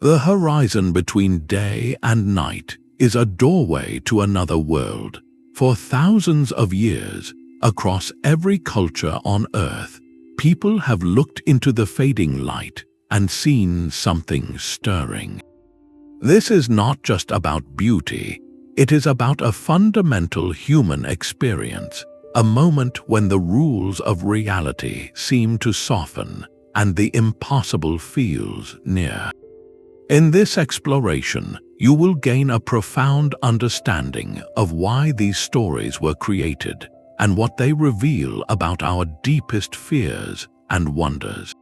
The horizon between day and night is a doorway to another world. For thousands of years, across every culture on Earth, people have looked into the fading light and seen something stirring. This is not just about beauty, it is about a fundamental human experience, a moment when the rules of reality seem to soften and the impossible feels near. In this exploration, you will gain a profound understanding of why these stories were created and what they reveal about our deepest fears and wonders.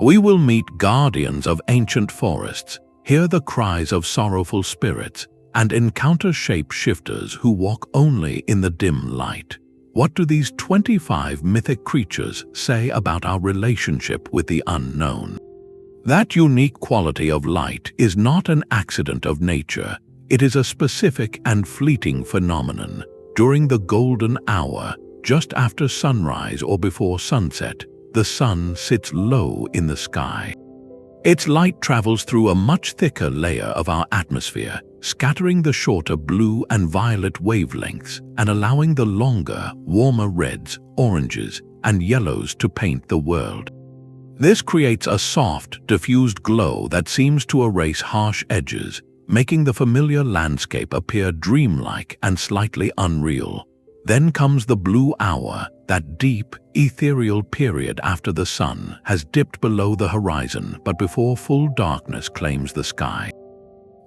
We will meet guardians of ancient forests, hear the cries of sorrowful spirits, and encounter shape-shifters who walk only in the dim light. What do these 25 mythic creatures say about our relationship with the unknown? That unique quality of light is not an accident of nature. It is a specific and fleeting phenomenon. During the golden hour, just after sunrise or before sunset, the sun sits low in the sky. Its light travels through a much thicker layer of our atmosphere, scattering the shorter blue and violet wavelengths and allowing the longer, warmer reds, oranges, and yellows to paint the world. This creates a soft, diffused glow that seems to erase harsh edges, making the familiar landscape appear dreamlike and slightly unreal. Then comes the blue hour, that deep, ethereal period after the sun has dipped below the horizon but before full darkness claims the sky.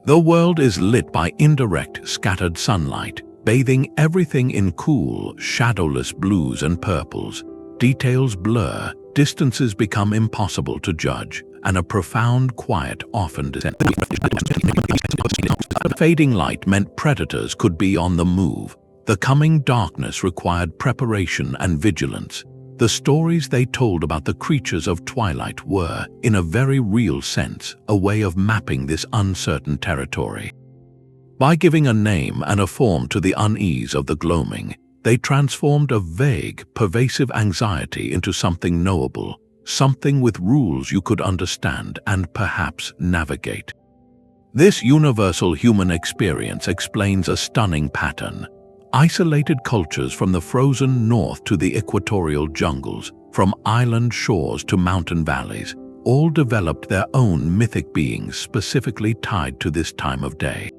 The world is lit by indirect, scattered sunlight, bathing everything in cool, shadowless blues and purples. Details blur, distances become impossible to judge, and a profound quiet often descends. The fading light meant predators could be on the move. The coming darkness required preparation and vigilance. The stories they told about the creatures of Twilight were, in a very real sense, a way of mapping this uncertain territory. By giving a name and a form to the unease of the gloaming, they transformed a vague, pervasive anxiety into something knowable, something with rules you could understand and perhaps navigate. This universal human experience explains a stunning pattern. Isolated cultures from the frozen north to the equatorial jungles, from island shores to mountain valleys, all developed their own mythic beings specifically tied to this time of day.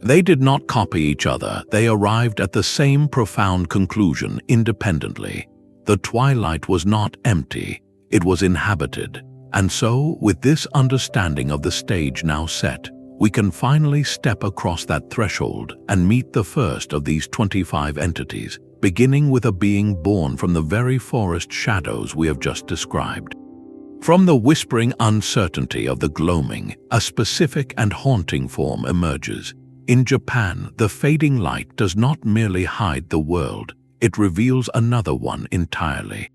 They did not copy each other, they arrived at the same profound conclusion independently. The twilight was not empty, it was inhabited. And so, with this understanding of the stage now set, we can finally step across that threshold and meet the first of these 25 entities, beginning with a being born from the very forest shadows we have just described. From the whispering uncertainty of the gloaming, a specific and haunting form emerges. In Japan, the fading light does not merely hide the world, it reveals another one entirely.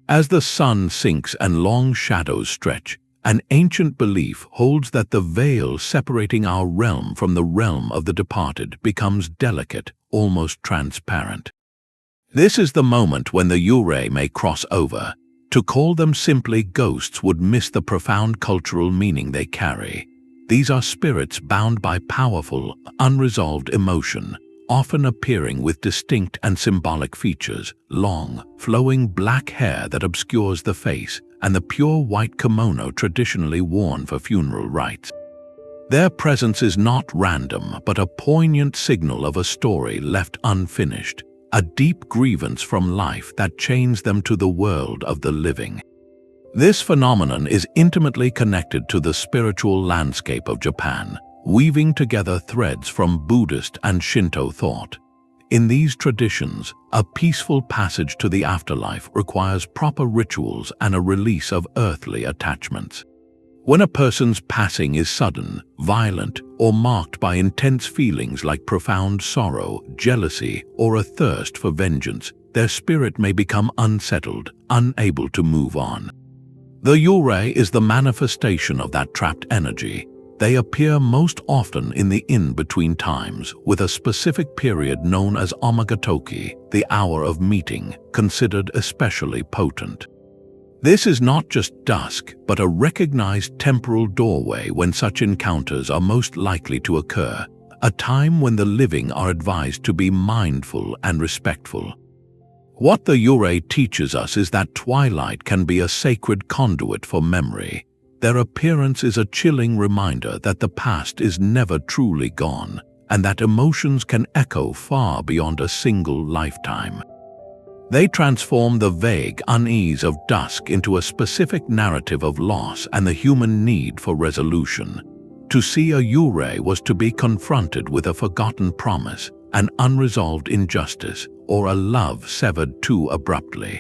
As the sun sinks and long shadows stretch, an ancient belief holds that the veil separating our realm from the realm of the departed becomes delicate, almost transparent. This is the moment when the Yūrei may cross over. To call them simply ghosts would miss the profound cultural meaning they carry. These are spirits bound by powerful, unresolved emotion, often appearing with distinct and symbolic features, long, flowing black hair that obscures the face, and the pure white kimono traditionally worn for funeral rites. Their presence is not random, but a poignant signal of a story left unfinished, a deep grievance from life that chains them to the world of the living. This phenomenon is intimately connected to the spiritual landscape of Japan, weaving together threads from Buddhist and Shinto thought. In these traditions, a peaceful passage to the afterlife requires proper rituals and a release of earthly attachments. When a person's passing is sudden, violent, or marked by intense feelings like profound sorrow, jealousy, or a thirst for vengeance, their spirit may become unsettled, unable to move on. The Yūrei is the manifestation of that trapped energy. They appear most often in the in-between times, with a specific period known as Omagatoki, the hour of meeting, considered especially potent. This is not just dusk, but a recognized temporal doorway when such encounters are most likely to occur, a time when the living are advised to be mindful and respectful. What the Yūrei teaches us is that twilight can be a sacred conduit for memory. Their appearance is a chilling reminder that the past is never truly gone, and that emotions can echo far beyond a single lifetime. They transform the vague unease of dusk into a specific narrative of loss and the human need for resolution. To see a Yūrei was to be confronted with a forgotten promise, an unresolved injustice, or a love severed too abruptly.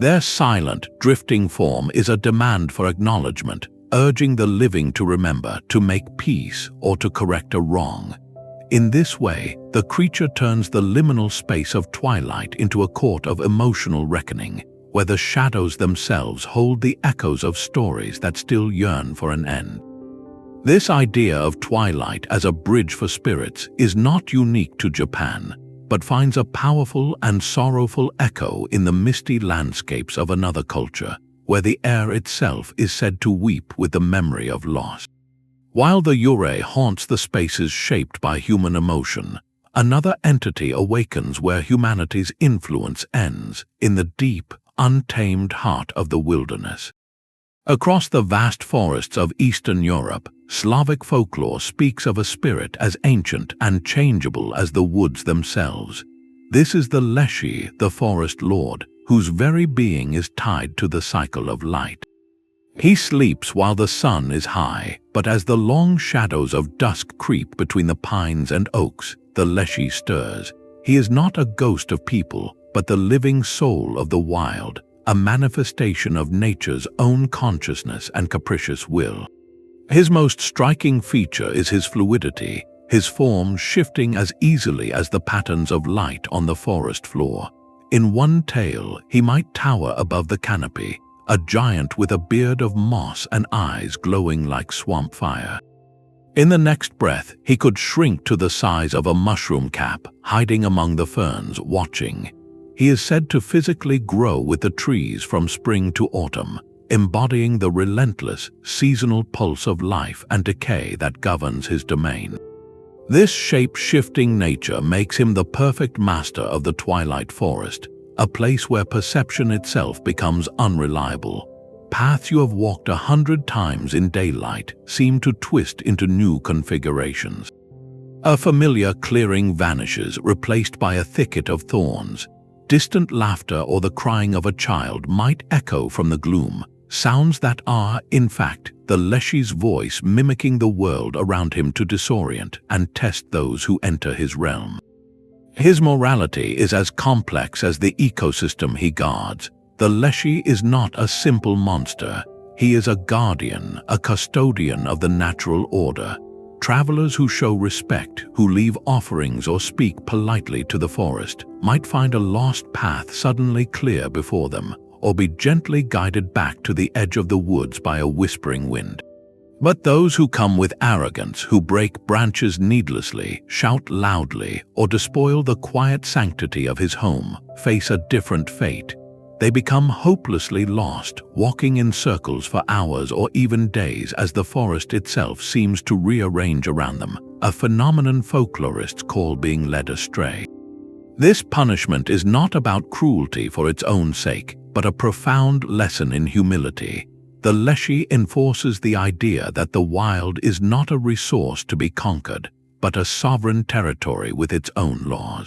Their silent, drifting form is a demand for acknowledgement, urging the living to remember, to make peace, or to correct a wrong. In this way, the creature turns the liminal space of twilight into a court of emotional reckoning, where the shadows themselves hold the echoes of stories that still yearn for an end. This idea of twilight as a bridge for spirits is not unique to Japan, but finds a powerful and sorrowful echo in the misty landscapes of another culture, where the air itself is said to weep with the memory of loss. While the Yūrei haunts the spaces shaped by human emotion, another entity awakens where humanity's influence ends, in the deep, untamed heart of the wilderness. Across the vast forests of Eastern Europe, Slavic folklore speaks of a spirit as ancient and changeable as the woods themselves. This is the Leshy, the forest lord, whose very being is tied to the cycle of light. He sleeps while the sun is high, but as the long shadows of dusk creep between the pines and oaks, the Leshy stirs. He is not a ghost of people, but the living soul of the wild, a manifestation of nature's own consciousness and capricious will. His most striking feature is his fluidity, his form shifting as easily as the patterns of light on the forest floor. In one tale, he might tower above the canopy, a giant with a beard of moss and eyes glowing like swamp fire. In the next breath, he could shrink to the size of a mushroom cap, hiding among the ferns, watching. He is said to physically grow with the trees from spring to autumn, embodying the relentless, seasonal pulse of life and decay that governs his domain. This shape-shifting nature makes him the perfect master of the twilight forest, a place where perception itself becomes unreliable. Paths you have walked 100 times in daylight seem to twist into new configurations. A familiar clearing vanishes, replaced by a thicket of thorns. Distant laughter or the crying of a child might echo from the gloom, sounds that are, in fact, the Leshy's voice mimicking the world around him to disorient and test those who enter his realm. His morality is as complex as the ecosystem he guards. The Leshy is not a simple monster. He is a guardian, a custodian of the natural order. Travelers who show respect, who leave offerings or speak politely to the forest, might find a lost path suddenly clear before them, or be gently guided back to the edge of the woods by a whispering wind. But those who come with arrogance, who break branches needlessly, shout loudly, or despoil the quiet sanctity of his home, face a different fate. They become hopelessly lost, walking in circles for hours or even days as the forest itself seems to rearrange around them, a phenomenon folklorists call being led astray. This punishment is not about cruelty for its own sake, but a profound lesson in humility. The Leshy enforces the idea that the wild is not a resource to be conquered, but a sovereign territory with its own laws.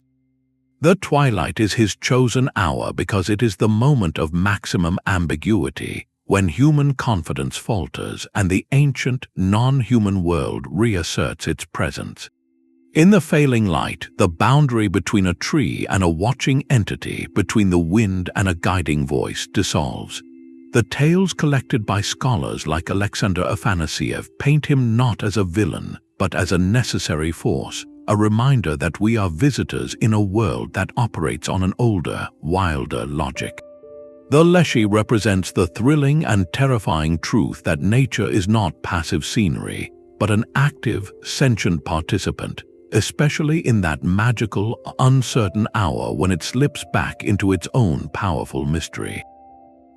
The twilight is his chosen hour because it is the moment of maximum ambiguity, when human confidence falters and the ancient, non-human world reasserts its presence. In the failing light, the boundary between a tree and a watching entity, between the wind and a guiding voice, dissolves. The tales collected by scholars like Alexander Afanasiev paint him not as a villain, but as a necessary force, a reminder that we are visitors in a world that operates on an older, wilder logic. The Leshy represents the thrilling and terrifying truth that nature is not passive scenery, but an active, sentient participant, especially in that magical, uncertain hour when it slips back into its own powerful mystery.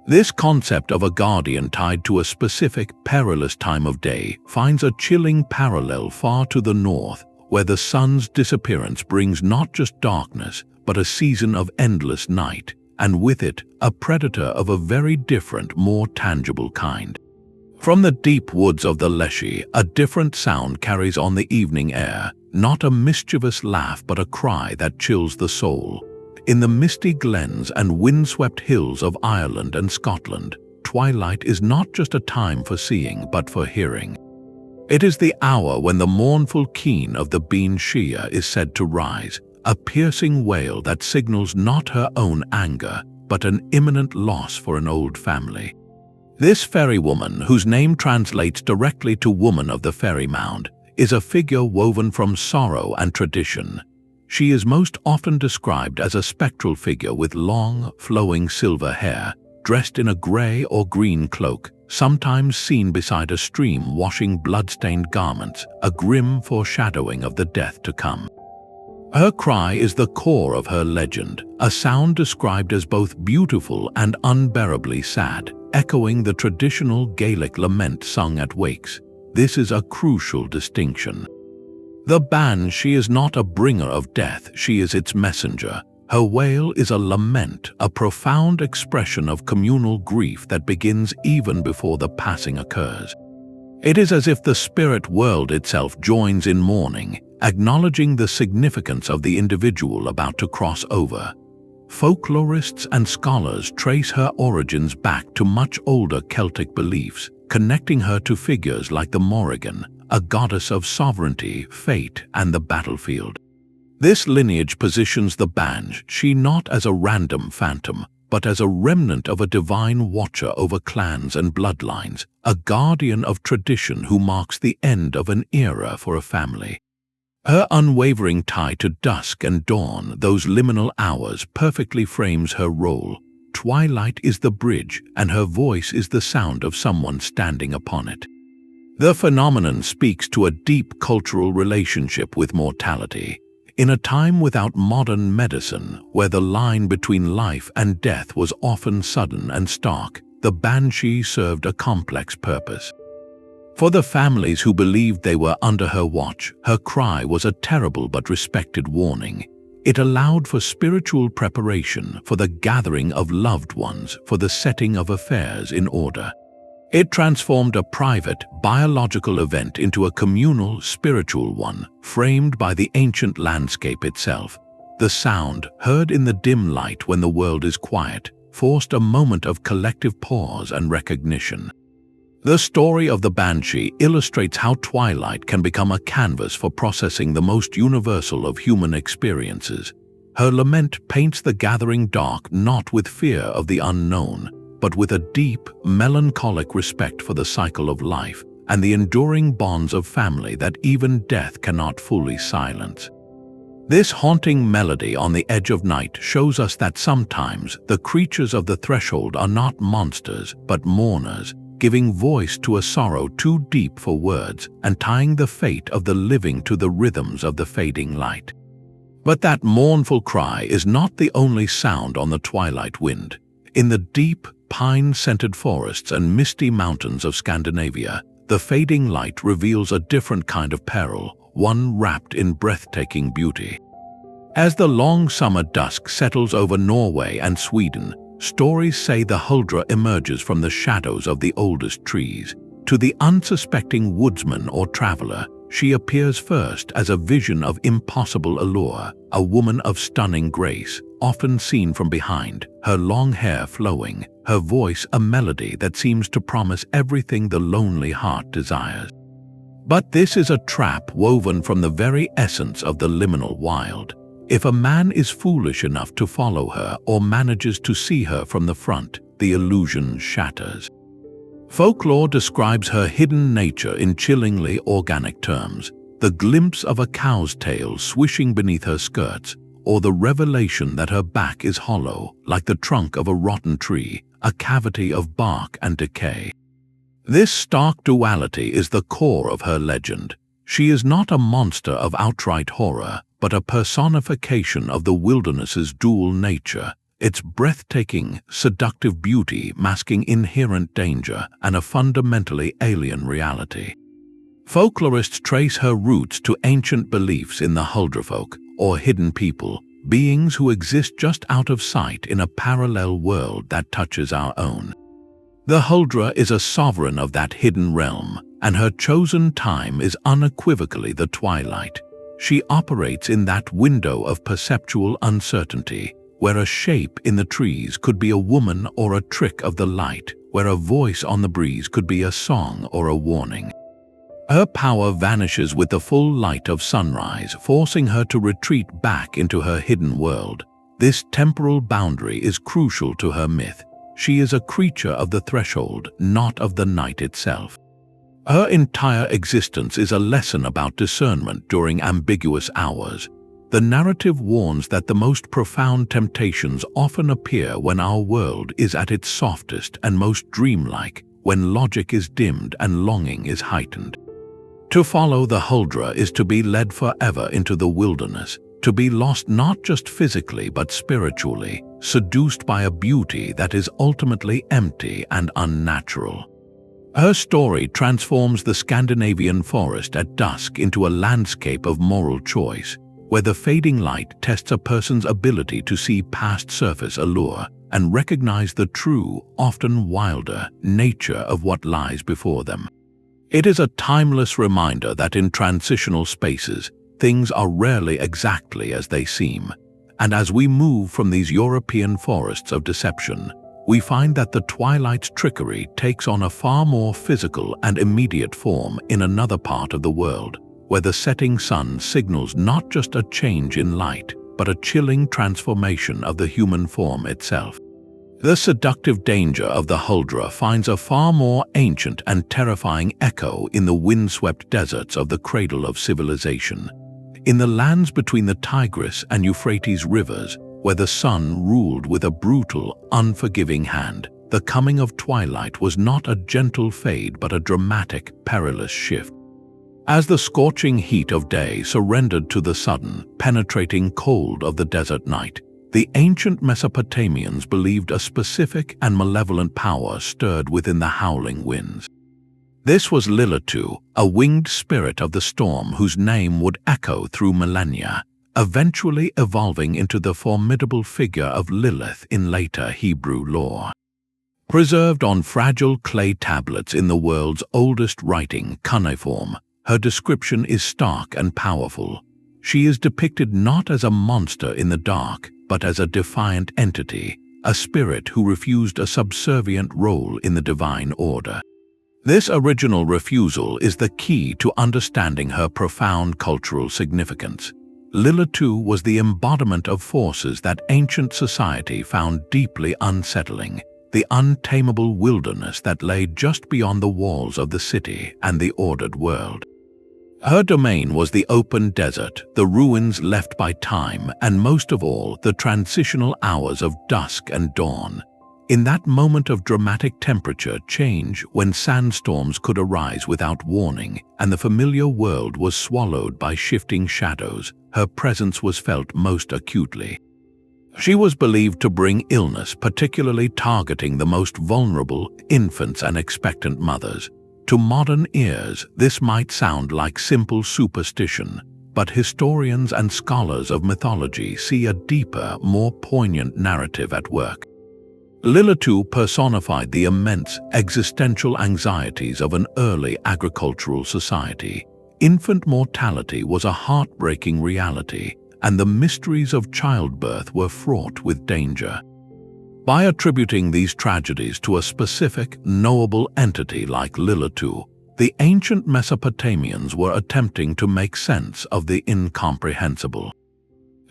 This concept of a guardian tied to a specific, perilous time of day finds a chilling parallel far to the north, where the sun's disappearance brings not just darkness, but a season of endless night, and with it, a predator of a very different, more tangible kind. From the deep woods of the Leshy, a different sound carries on the evening air, not a mischievous laugh but a cry that chills the soul. In the misty glens and windswept hills of Ireland and Scotland, twilight is not just a time for seeing but for hearing. It is the hour when the mournful keen of the Banshee is said to rise, a piercing wail that signals not her own anger, but an imminent loss for an old family. This fairy woman, whose name translates directly to Woman of the Fairy Mound, is a figure woven from sorrow and tradition. She is most often described as a spectral figure with long, flowing silver hair, dressed in a gray or green cloak, sometimes seen beside a stream washing blood-stained garments, a grim foreshadowing of the death to come. Her cry is the core of her legend, a sound described as both beautiful and unbearably sad, echoing the traditional Gaelic lament sung at wakes. This is a crucial distinction. The Banshee is not a bringer of death, she is its messenger. Her wail is a lament, a profound expression of communal grief that begins even before the passing occurs. It is as if the spirit world itself joins in mourning, acknowledging the significance of the individual about to cross over. Folklorists and scholars trace her origins back to much older Celtic beliefs, connecting her to figures like the Morrigan, a goddess of sovereignty, fate, and the battlefield. This lineage positions the Banshee not as a random phantom, but as a remnant of a divine watcher over clans and bloodlines, a guardian of tradition who marks the end of an era for a family. Her unwavering tie to dusk and dawn, those liminal hours, perfectly frames her role. Twilight is the bridge, and her voice is the sound of someone standing upon it. The phenomenon speaks to a deep cultural relationship with mortality. In a time without modern medicine, where the line between life and death was often sudden and stark, the Banshee served a complex purpose. For the families who believed they were under her watch, her cry was a terrible but respected warning. It allowed for spiritual preparation, for the gathering of loved ones, for the setting of affairs in order. It transformed a private, biological event into a communal, spiritual one, framed by the ancient landscape itself. The sound, heard in the dim light when the world is quiet, forced a moment of collective pause and recognition. The story of the Banshee illustrates how twilight can become a canvas for processing the most universal of human experiences. Her lament paints the gathering dark not with fear of the unknown, but with a deep, melancholic respect for the cycle of life and the enduring bonds of family that even death cannot fully silence. This haunting melody on the edge of night shows us that sometimes the creatures of the threshold are not monsters, but mourners, giving voice to a sorrow too deep for words and tying the fate of the living to the rhythms of the fading light. But that mournful cry is not the only sound on the twilight wind. In the deep, pine-scented forests and misty mountains of Scandinavia, the fading light reveals a different kind of peril, one wrapped in breathtaking beauty. As the long summer dusk settles over Norway and Sweden, stories say the Huldra emerges from the shadows of the oldest trees. To the unsuspecting woodsman or traveler, she appears first as a vision of impossible allure, a woman of stunning grace, often seen from behind, her long hair flowing, her voice a melody that seems to promise everything the lonely heart desires. But this is a trap woven from the very essence of the liminal wild. If a man is foolish enough to follow her or manages to see her from the front, the illusion shatters. Folklore describes her hidden nature in chillingly organic terms: the glimpse of a cow's tail swishing beneath her skirts, or the revelation that her back is hollow, like the trunk of a rotten tree, a cavity of bark and decay. This stark duality is the core of her legend. She is not a monster of outright horror, but a personification of the wilderness's dual nature, its breathtaking, seductive beauty masking inherent danger and a fundamentally alien reality. Folklorists trace her roots to ancient beliefs in the Huldra folk, or hidden people, beings who exist just out of sight in a parallel world that touches our own. The Huldra is a sovereign of that hidden realm, and her chosen time is unequivocally the twilight. She operates in that window of perceptual uncertainty, where a shape in the trees could be a woman or a trick of the light, where a voice on the breeze could be a song or a warning. Her power vanishes with the full light of sunrise, forcing her to retreat back into her hidden world. This temporal boundary is crucial to her myth. She is a creature of the threshold, not of the night itself. Her entire existence is a lesson about discernment during ambiguous hours. The narrative warns that the most profound temptations often appear when our world is at its softest and most dreamlike, when logic is dimmed and longing is heightened. To follow the Huldra is to be led forever into the wilderness, to be lost not just physically but spiritually, seduced by a beauty that is ultimately empty and unnatural. Her story transforms the Scandinavian forest at dusk into a landscape of moral choice, where the fading light tests a person's ability to see past surface allure and recognize the true, often wilder, nature of what lies before them. It is a timeless reminder that in transitional spaces, things are rarely exactly as they seem. And as we move from these European forests of deception, we find that the Twilight's trickery takes on a far more physical and immediate form in another part of the world, where the setting sun signals not just a change in light, but a chilling transformation of the human form itself. The seductive danger of the Huldra finds a far more ancient and terrifying echo in the windswept deserts of the cradle of civilization. In the lands between the Tigris and Euphrates rivers, where the sun ruled with a brutal, unforgiving hand, the coming of twilight was not a gentle fade but a dramatic, perilous shift. As the scorching heat of day surrendered to the sudden, penetrating cold of the desert night, the ancient Mesopotamians believed a specific and malevolent power stirred within the howling winds. This was Lillitu, a winged spirit of the storm whose name would echo through millennia, eventually evolving into the formidable figure of Lilith in later Hebrew lore. Preserved on fragile clay tablets in the world's oldest writing, cuneiform, her description is stark and powerful. She is depicted not as a monster in the dark, but as a defiant entity, a spirit who refused a subservient role in the divine order. This original refusal is the key to understanding her profound cultural significance. Lillitu was the embodiment of forces that ancient society found deeply unsettling, the untamable wilderness that lay just beyond the walls of the city and the ordered world. Her domain was the open desert, the ruins left by time, and most of all, the transitional hours of dusk and dawn. In that moment of dramatic temperature change, when sandstorms could arise without warning and the familiar world was swallowed by shifting shadows, her presence was felt most acutely. She was believed to bring illness, particularly targeting the most vulnerable, infants and expectant mothers. To modern ears, this might sound like simple superstition, but historians and scholars of mythology see a deeper, more poignant narrative at work. Lillitu personified the immense existential anxieties of an early agricultural society. Infant mortality was a heartbreaking reality, and the mysteries of childbirth were fraught with danger. By attributing these tragedies to a specific, knowable entity like Lillitu, the ancient Mesopotamians were attempting to make sense of the incomprehensible.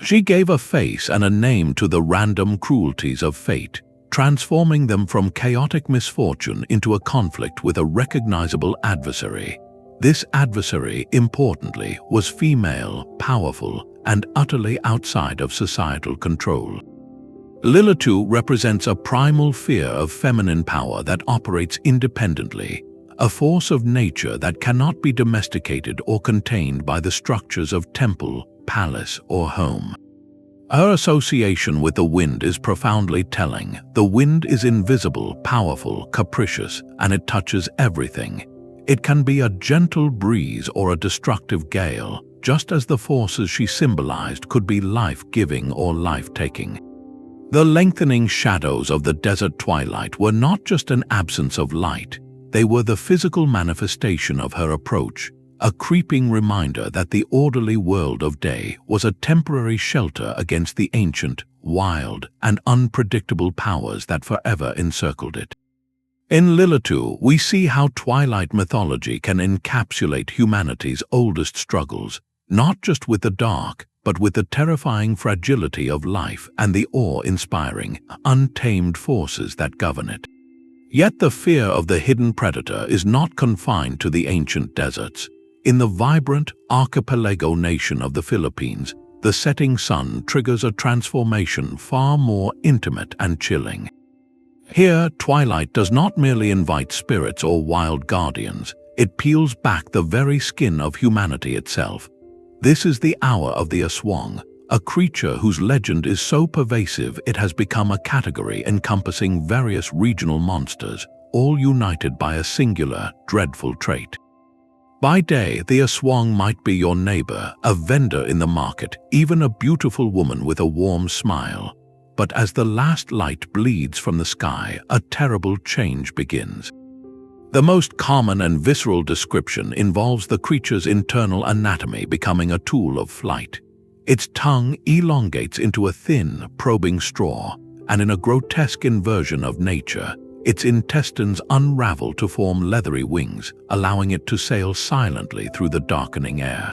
She gave a face and a name to the random cruelties of fate, transforming them from chaotic misfortune into a conflict with a recognizable adversary. This adversary, importantly, was female, powerful, and utterly outside of societal control. Lillitu represents a primal fear of feminine power that operates independently, a force of nature that cannot be domesticated or contained by the structures of temple, palace, or home. Her association with the wind is profoundly telling. The wind is invisible, powerful, capricious, and it touches everything. It can be a gentle breeze or a destructive gale, just as the forces she symbolized could be life-giving or life-taking. The lengthening shadows of the desert twilight were not just an absence of light, they were the physical manifestation of her approach, a creeping reminder that the orderly world of day was a temporary shelter against the ancient, wild, and unpredictable powers that forever encircled it. In Lillitu, we see how Twilight mythology can encapsulate humanity's oldest struggles, not just with the dark, but with the terrifying fragility of life and the awe-inspiring, untamed forces that govern it. Yet the fear of the hidden predator is not confined to the ancient deserts. In the vibrant archipelago nation of the Philippines, the setting sun triggers a transformation far more intimate and chilling. Here, Twilight does not merely invite spirits or wild guardians, it peels back the very skin of humanity itself. This is the hour of the Aswang, a creature whose legend is so pervasive it has become a category encompassing various regional monsters, all united by a singular, dreadful trait. By day, the Aswang might be your neighbor, a vendor in the market, even a beautiful woman with a warm smile. But as the last light bleeds from the sky, a terrible change begins. The most common and visceral description involves the creature's internal anatomy becoming a tool of flight. Its tongue elongates into a thin, probing straw, and in a grotesque inversion of nature, its intestines unravel to form leathery wings, allowing it to sail silently through the darkening air.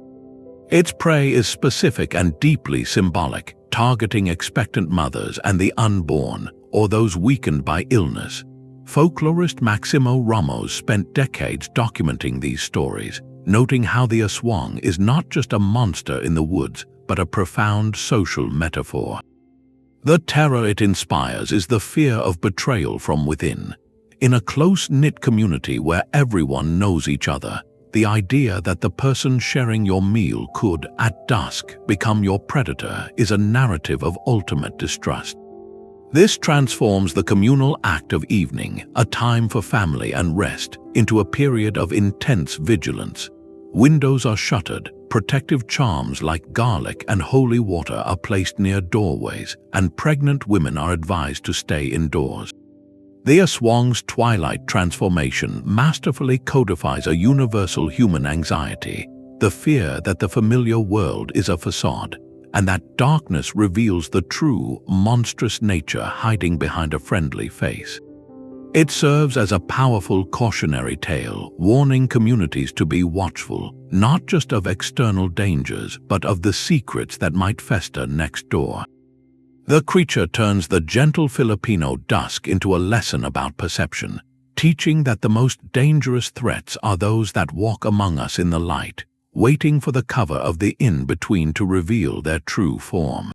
Its prey is specific and deeply symbolic, targeting expectant mothers and the unborn, or those weakened by illness. Folklorist Maximo Ramos spent decades documenting these stories, noting how the Aswang is not just a monster in the woods, but a profound social metaphor. The terror it inspires is the fear of betrayal from within. In a close-knit community where everyone knows each other, the idea that the person sharing your meal could, at dusk, become your predator is a narrative of ultimate distrust. This transforms the communal act of evening, a time for family and rest, into a period of intense vigilance. Windows are shuttered, protective charms like garlic and holy water are placed near doorways, and pregnant women are advised to stay indoors. The Aswang's twilight transformation masterfully codifies a universal human anxiety, the fear that the familiar world is a facade, and that darkness reveals the true, monstrous nature hiding behind a friendly face. It serves as a powerful cautionary tale, warning communities to be watchful, not just of external dangers, but of the secrets that might fester next door. The creature turns the gentle Filipino dusk into a lesson about perception, teaching that the most dangerous threats are those that walk among us in the light, waiting for the cover of the in-between to reveal their true form.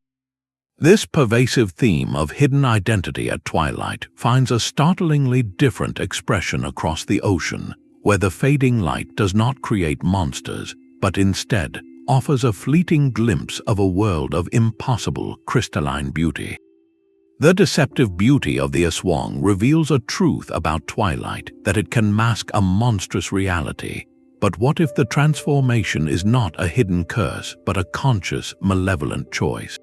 This pervasive theme of hidden identity at twilight finds a startlingly different expression across the ocean, where the fading light does not create monsters, but instead offers a fleeting glimpse of a world of impossible crystalline beauty. The deceptive beauty of the Aswang reveals a truth about twilight, that it can mask a monstrous reality. But what if the transformation is not a hidden curse, but a conscious, malevolent choice?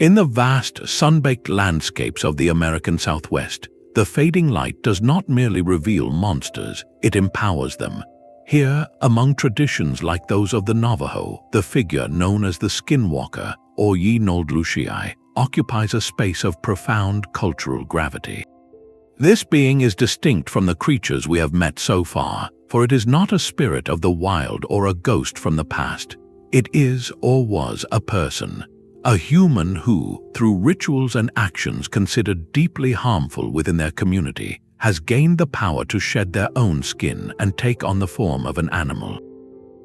In the vast, sun-baked landscapes of the American Southwest, the fading light does not merely reveal monsters, it empowers them. Here, among traditions like those of the Navajo, the figure known as the Skinwalker, or Yīnoldlushii, occupies a space of profound cultural gravity. This being is distinct from the creatures we have met so far, for it is not a spirit of the wild or a ghost from the past. It is or was a person. A human who, through rituals and actions considered deeply harmful within their community, has gained the power to shed their own skin and take on the form of an animal.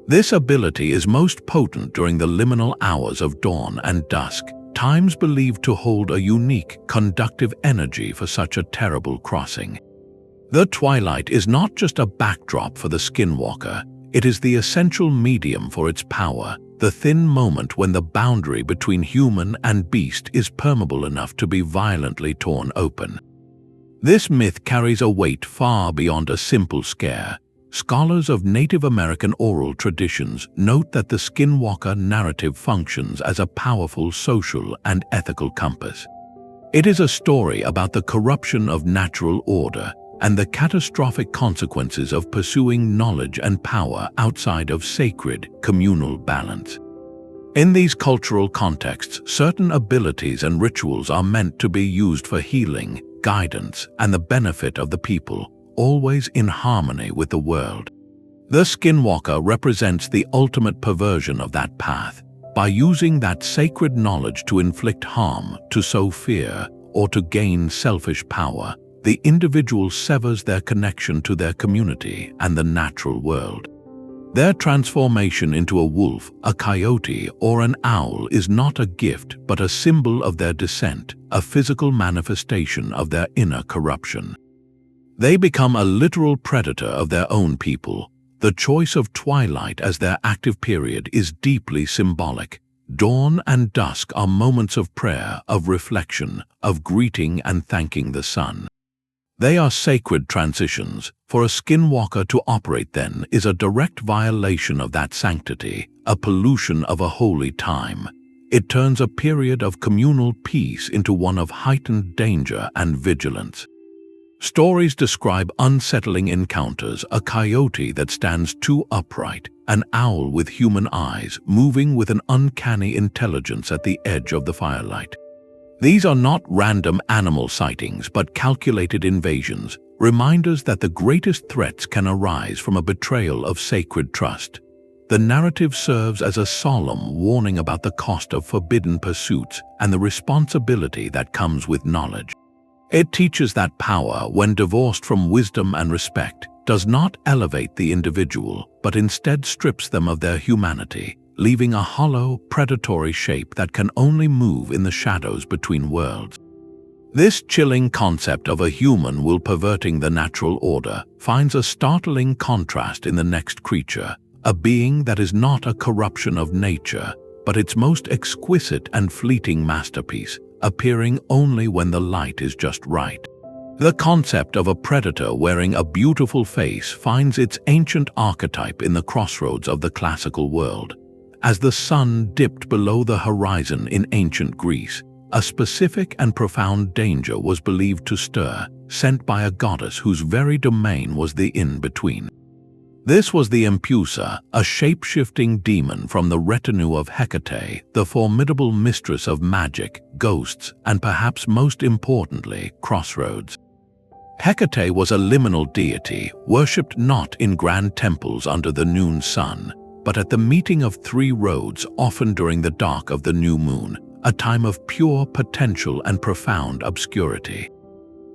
This ability is most potent during the liminal hours of dawn and dusk, times believed to hold a unique, conductive energy for such a terrible crossing. The twilight is not just a backdrop for the Skinwalker, it is the essential medium for its power, the thin moment when the boundary between human and beast is permeable enough to be violently torn open. This myth carries a weight far beyond a simple scare. Scholars of Native American oral traditions note that the skinwalker narrative functions as a powerful social and ethical compass. It is a story about the corruption of natural order and the catastrophic consequences of pursuing knowledge and power outside of sacred, communal balance. In these cultural contexts, certain abilities and rituals are meant to be used for healing, guidance, and the benefit of the people, always in harmony with the world. The skinwalker represents the ultimate perversion of that path. By using that sacred knowledge to inflict harm, to sow fear, or to gain selfish power, the individual severs their connection to their community and the natural world. Their transformation into a wolf, a coyote, or an owl is not a gift but a symbol of their descent, a physical manifestation of their inner corruption. They become a literal predator of their own people. The choice of twilight as their active period is deeply symbolic. Dawn and dusk are moments of prayer, of reflection, of greeting and thanking the sun. They are sacred transitions. For a skinwalker to operate then is a direct violation of that sanctity, a pollution of a holy time. It turns a period of communal peace into one of heightened danger and vigilance. Stories describe unsettling encounters: a coyote that stands too upright, an owl with human eyes moving with an uncanny intelligence at the edge of the firelight. These are not random animal sightings but calculated invasions, reminders that the greatest threats can arise from a betrayal of sacred trust. The narrative serves as a solemn warning about the cost of forbidden pursuits and the responsibility that comes with knowledge. It teaches that power, when divorced from wisdom and respect, does not elevate the individual, but instead strips them of their humanity, leaving a hollow, predatory shape that can only move in the shadows between worlds. This chilling concept of a human will perverting the natural order finds a startling contrast in the next creature, a being that is not a corruption of nature, but its most exquisite and fleeting masterpiece, appearing only when the light is just right. The concept of a predator wearing a beautiful face finds its ancient archetype in the crossroads of the classical world. As the sun dipped below the horizon in ancient Greece, a specific and profound danger was believed to stir, sent by a goddess whose very domain was the in-between. This was the Empusa, a shape-shifting demon from the retinue of Hecate, the formidable mistress of magic, ghosts, and perhaps most importantly, Crossroads. Hecate was a liminal deity, worshipped not in grand temples under the noon sun, but at the meeting of three roads, often during the dark of the new moon, a time of pure potential and profound obscurity.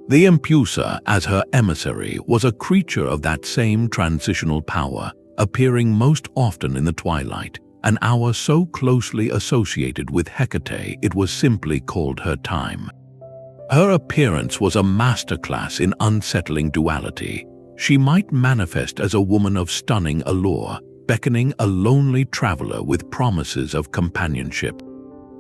The Empusa, as her emissary, was a creature of that same transitional power, appearing most often in the twilight, an hour so closely associated with Hecate it was simply called her time. Her appearance was a masterclass in unsettling duality. She might manifest as a woman of stunning allure, beckoning a lonely traveler with promises of companionship.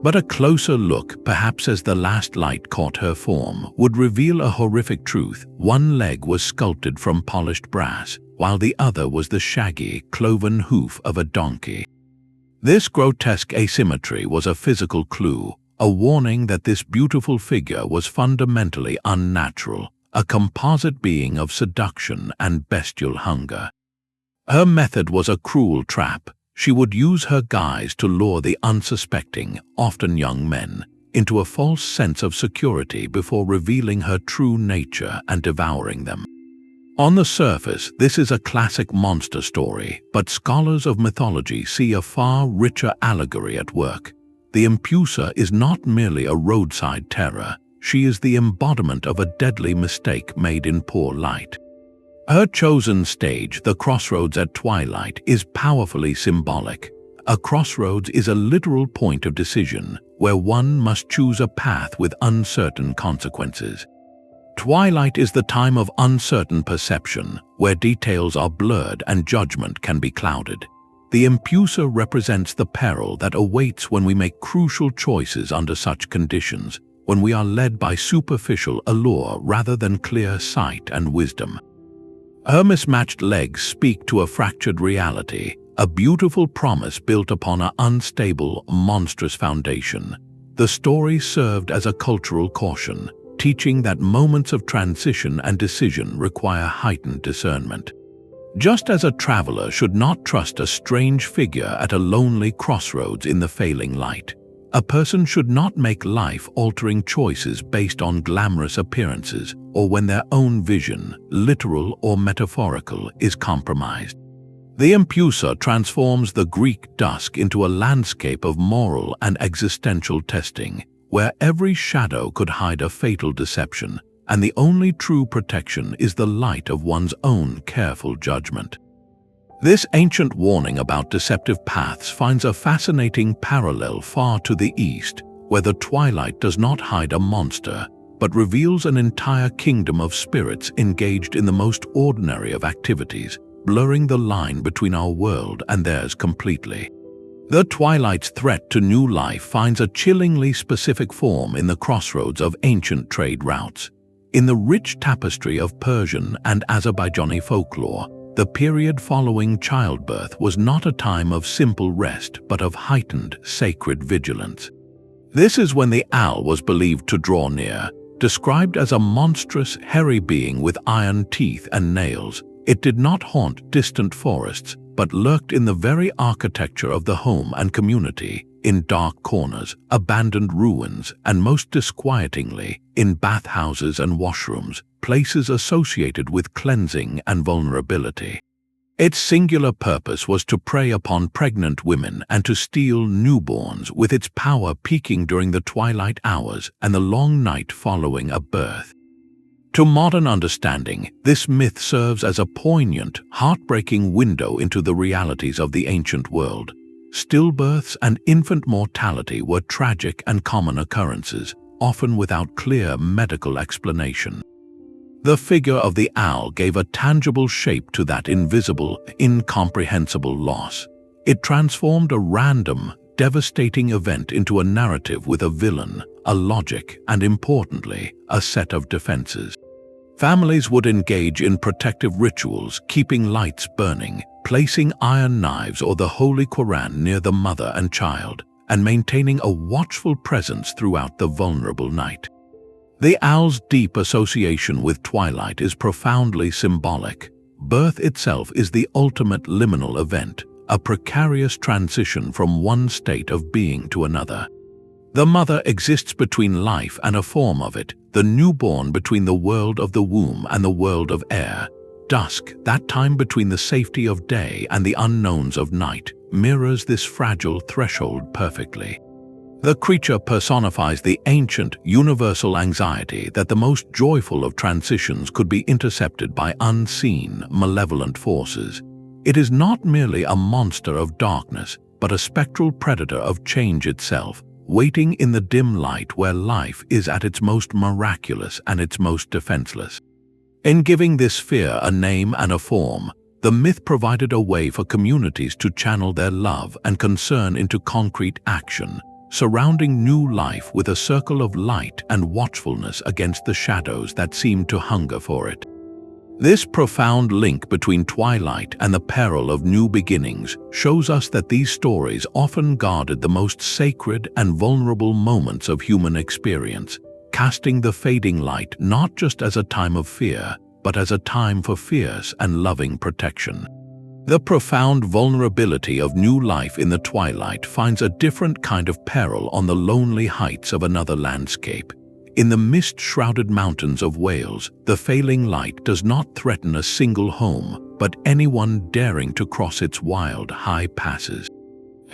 But a closer look, perhaps as the last light caught her form, would reveal a horrific truth. One leg was sculpted from polished brass, while the other was the shaggy, cloven hoof of a donkey. This grotesque asymmetry was a physical clue, a warning that this beautiful figure was fundamentally unnatural, a composite being of seduction and bestial hunger. Her method was a cruel trap. She would use her guise to lure the unsuspecting, often young men, into a false sense of security before revealing her true nature and devouring them. On the surface, this is a classic monster story, but scholars of mythology see a far richer allegory at work. The Empusa is not merely a roadside terror, she is the embodiment of a deadly mistake made in poor light. Her chosen stage, the crossroads at twilight, is powerfully symbolic. A crossroads is a literal point of decision, where one must choose a path with uncertain consequences. Twilight is the time of uncertain perception, where details are blurred and judgment can be clouded. The Empusa represents the peril that awaits when we make crucial choices under such conditions, when we are led by superficial allure rather than clear sight and wisdom. Her mismatched legs speak to a fractured reality, a beautiful promise built upon an unstable, monstrous foundation. The story served as a cultural caution, teaching that moments of transition and decision require heightened discernment. Just as a traveler should not trust a strange figure at a lonely crossroads in the failing light, a person should not make life-altering choices based on glamorous appearances or when their own vision, literal or metaphorical, is compromised. The Empusa transforms the Greek dusk into a landscape of moral and existential testing, where every shadow could hide a fatal deception, and the only true protection is the light of one's own careful judgment. This ancient warning about deceptive paths finds a fascinating parallel far to the east, where the twilight does not hide a monster, but reveals an entire kingdom of spirits engaged in the most ordinary of activities, blurring the line between our world and theirs completely. The Twilight's threat to new life finds a chillingly specific form in the crossroads of ancient trade routes. In the rich tapestry of Persian and Azerbaijani folklore, the period following childbirth was not a time of simple rest but of heightened, sacred vigilance. This is when the owl was believed to draw near. Described as a monstrous, hairy being with iron teeth and nails, it did not haunt distant forests, but lurked in the very architecture of the home and community, in dark corners, abandoned ruins, and most disquietingly, in bathhouses and washrooms, places associated with cleansing and vulnerability. Its singular purpose was to prey upon pregnant women and to steal newborns, with its power peaking during the twilight hours and the long night following a birth. To modern understanding, this myth serves as a poignant, heartbreaking window into the realities of the ancient world. Stillbirths and infant mortality were tragic and common occurrences, often without clear medical explanation. The figure of the owl gave a tangible shape to that invisible, incomprehensible loss. It transformed a random, devastating event into a narrative with a villain, a logic, and importantly, a set of defenses. Families would engage in protective rituals, keeping lights burning, placing iron knives or the Holy Quran near the mother and child, and maintaining a watchful presence throughout the vulnerable night. The owl's deep association with twilight is profoundly symbolic. Birth itself is the ultimate liminal event, a precarious transition from one state of being to another. The mother exists between life and a form of it, the newborn between the world of the womb and the world of air. Dusk, that time between the safety of day and the unknowns of night, mirrors this fragile threshold perfectly. The creature personifies the ancient, universal anxiety that the most joyful of transitions could be intercepted by unseen, malevolent forces. It is not merely a monster of darkness, but a spectral predator of change itself, waiting in the dim light where life is at its most miraculous and its most defenseless. In giving this fear a name and a form, the myth provided a way for communities to channel their love and concern into concrete action, surrounding new life with a circle of light and watchfulness against the shadows that seemed to hunger for it. This profound link between twilight and the peril of new beginnings shows us that these stories often guarded the most sacred and vulnerable moments of human experience, casting the fading light not just as a time of fear, but as a time for fierce and loving protection. The profound vulnerability of new life in the twilight finds a different kind of peril on the lonely heights of another landscape. In the mist-shrouded mountains of Wales, the failing light does not threaten a single home, but anyone daring to cross its wild, high passes.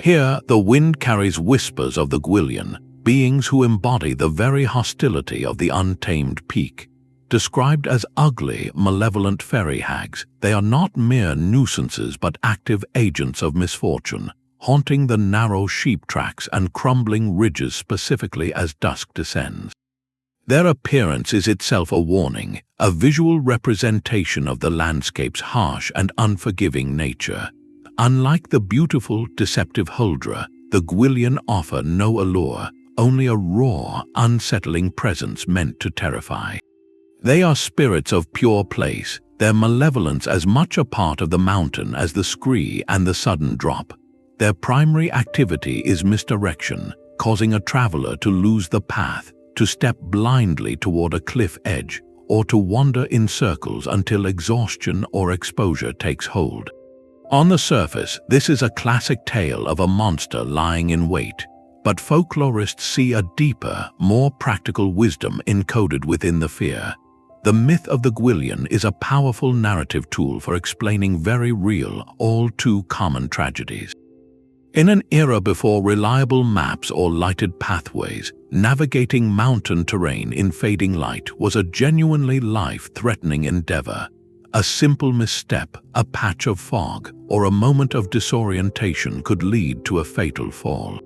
Here, the wind carries whispers of the Gwyllion, beings who embody the very hostility of the untamed peak. Described as ugly, malevolent fairy hags, they are not mere nuisances but active agents of misfortune, haunting the narrow sheep tracks and crumbling ridges specifically as dusk descends. Their appearance is itself a warning, a visual representation of the landscape's harsh and unforgiving nature. Unlike the beautiful, deceptive Huldra, the Gwyllion offer no allure, only a raw, unsettling presence meant to terrify. They are spirits of pure place, their malevolence as much a part of the mountain as the scree and the sudden drop. Their primary activity is misdirection, causing a traveler to lose the path, to step blindly toward a cliff edge, or to wander in circles until exhaustion or exposure takes hold. On the surface, this is a classic tale of a monster lying in wait, but folklorists see a deeper, more practical wisdom encoded within the fear. The myth of the Gwyllion is a powerful narrative tool for explaining very real, all too common tragedies. In an era before reliable maps or lighted pathways, navigating mountain terrain in fading light was a genuinely life-threatening endeavor. A simple misstep, a patch of fog, or a moment of disorientation could lead to a fatal fall.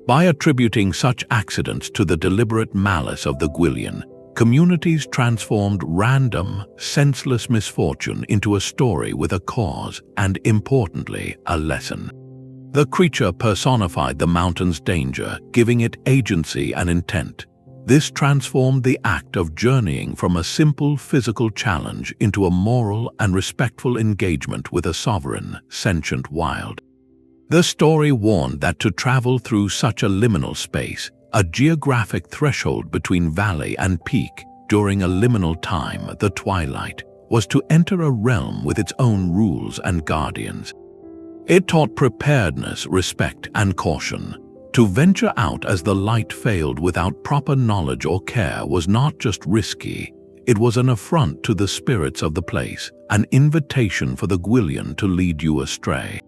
By attributing such accidents to the deliberate malice of the Gwyllion, communities transformed random, senseless misfortune into a story with a cause and, importantly, a lesson. The creature personified the mountain's danger, giving it agency and intent. This transformed the act of journeying from a simple physical challenge into a moral and respectful engagement with a sovereign, sentient wild. The story warned that to travel through such a liminal space, a geographic threshold between valley and peak, during a liminal time, the Twilight, was to enter a realm with its own rules and guardians. It taught preparedness, respect, and caution. To venture out as the light failed without proper knowledge or care was not just risky, it was an affront to the spirits of the place, an invitation for the Gwyllion to lead you astray.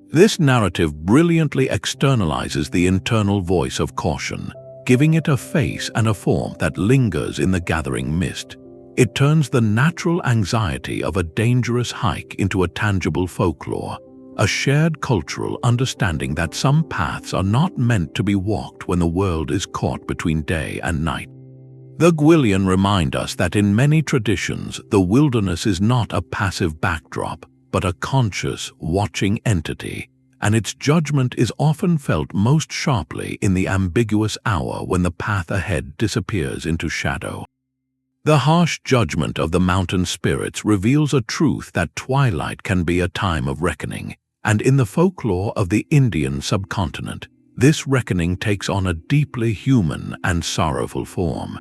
This narrative brilliantly externalizes the internal voice of caution, giving it a face and a form that lingers in the gathering mist. It turns the natural anxiety of a dangerous hike into a tangible folklore, a shared cultural understanding that some paths are not meant to be walked when the world is caught between day and night. The Gwyllion remind us that in many traditions, the wilderness is not a passive backdrop, but a conscious, watching entity, and its judgment is often felt most sharply in the ambiguous hour when the path ahead disappears into shadow. The harsh judgment of the mountain spirits reveals a truth that twilight can be a time of reckoning, and in the folklore of the Indian subcontinent, this reckoning takes on a deeply human and sorrowful form.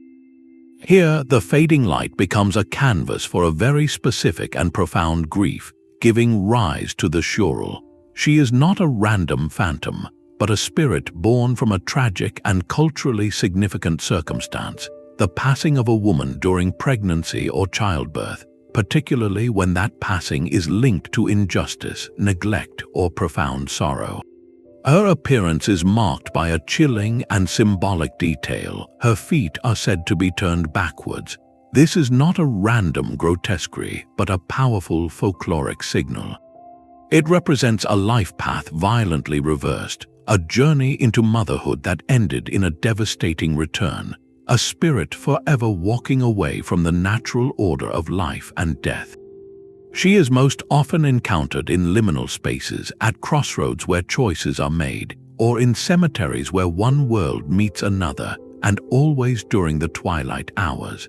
Here, the fading light becomes a canvas for a very specific and profound grief, giving rise to the Churel. She is not a random phantom, but a spirit born from a tragic and culturally significant circumstance, the passing of a woman during pregnancy or childbirth, particularly when that passing is linked to injustice, neglect, or profound sorrow. Her appearance is marked by a chilling and symbolic detail. Her feet are said to be turned backwards. This is not a random grotesquerie, but a powerful folkloric signal. It represents a life path violently reversed, a journey into motherhood that ended in a devastating return, a spirit forever walking away from the natural order of life and death. She is most often encountered in liminal spaces, at crossroads where choices are made, or in cemeteries where one world meets another, and always during the twilight hours.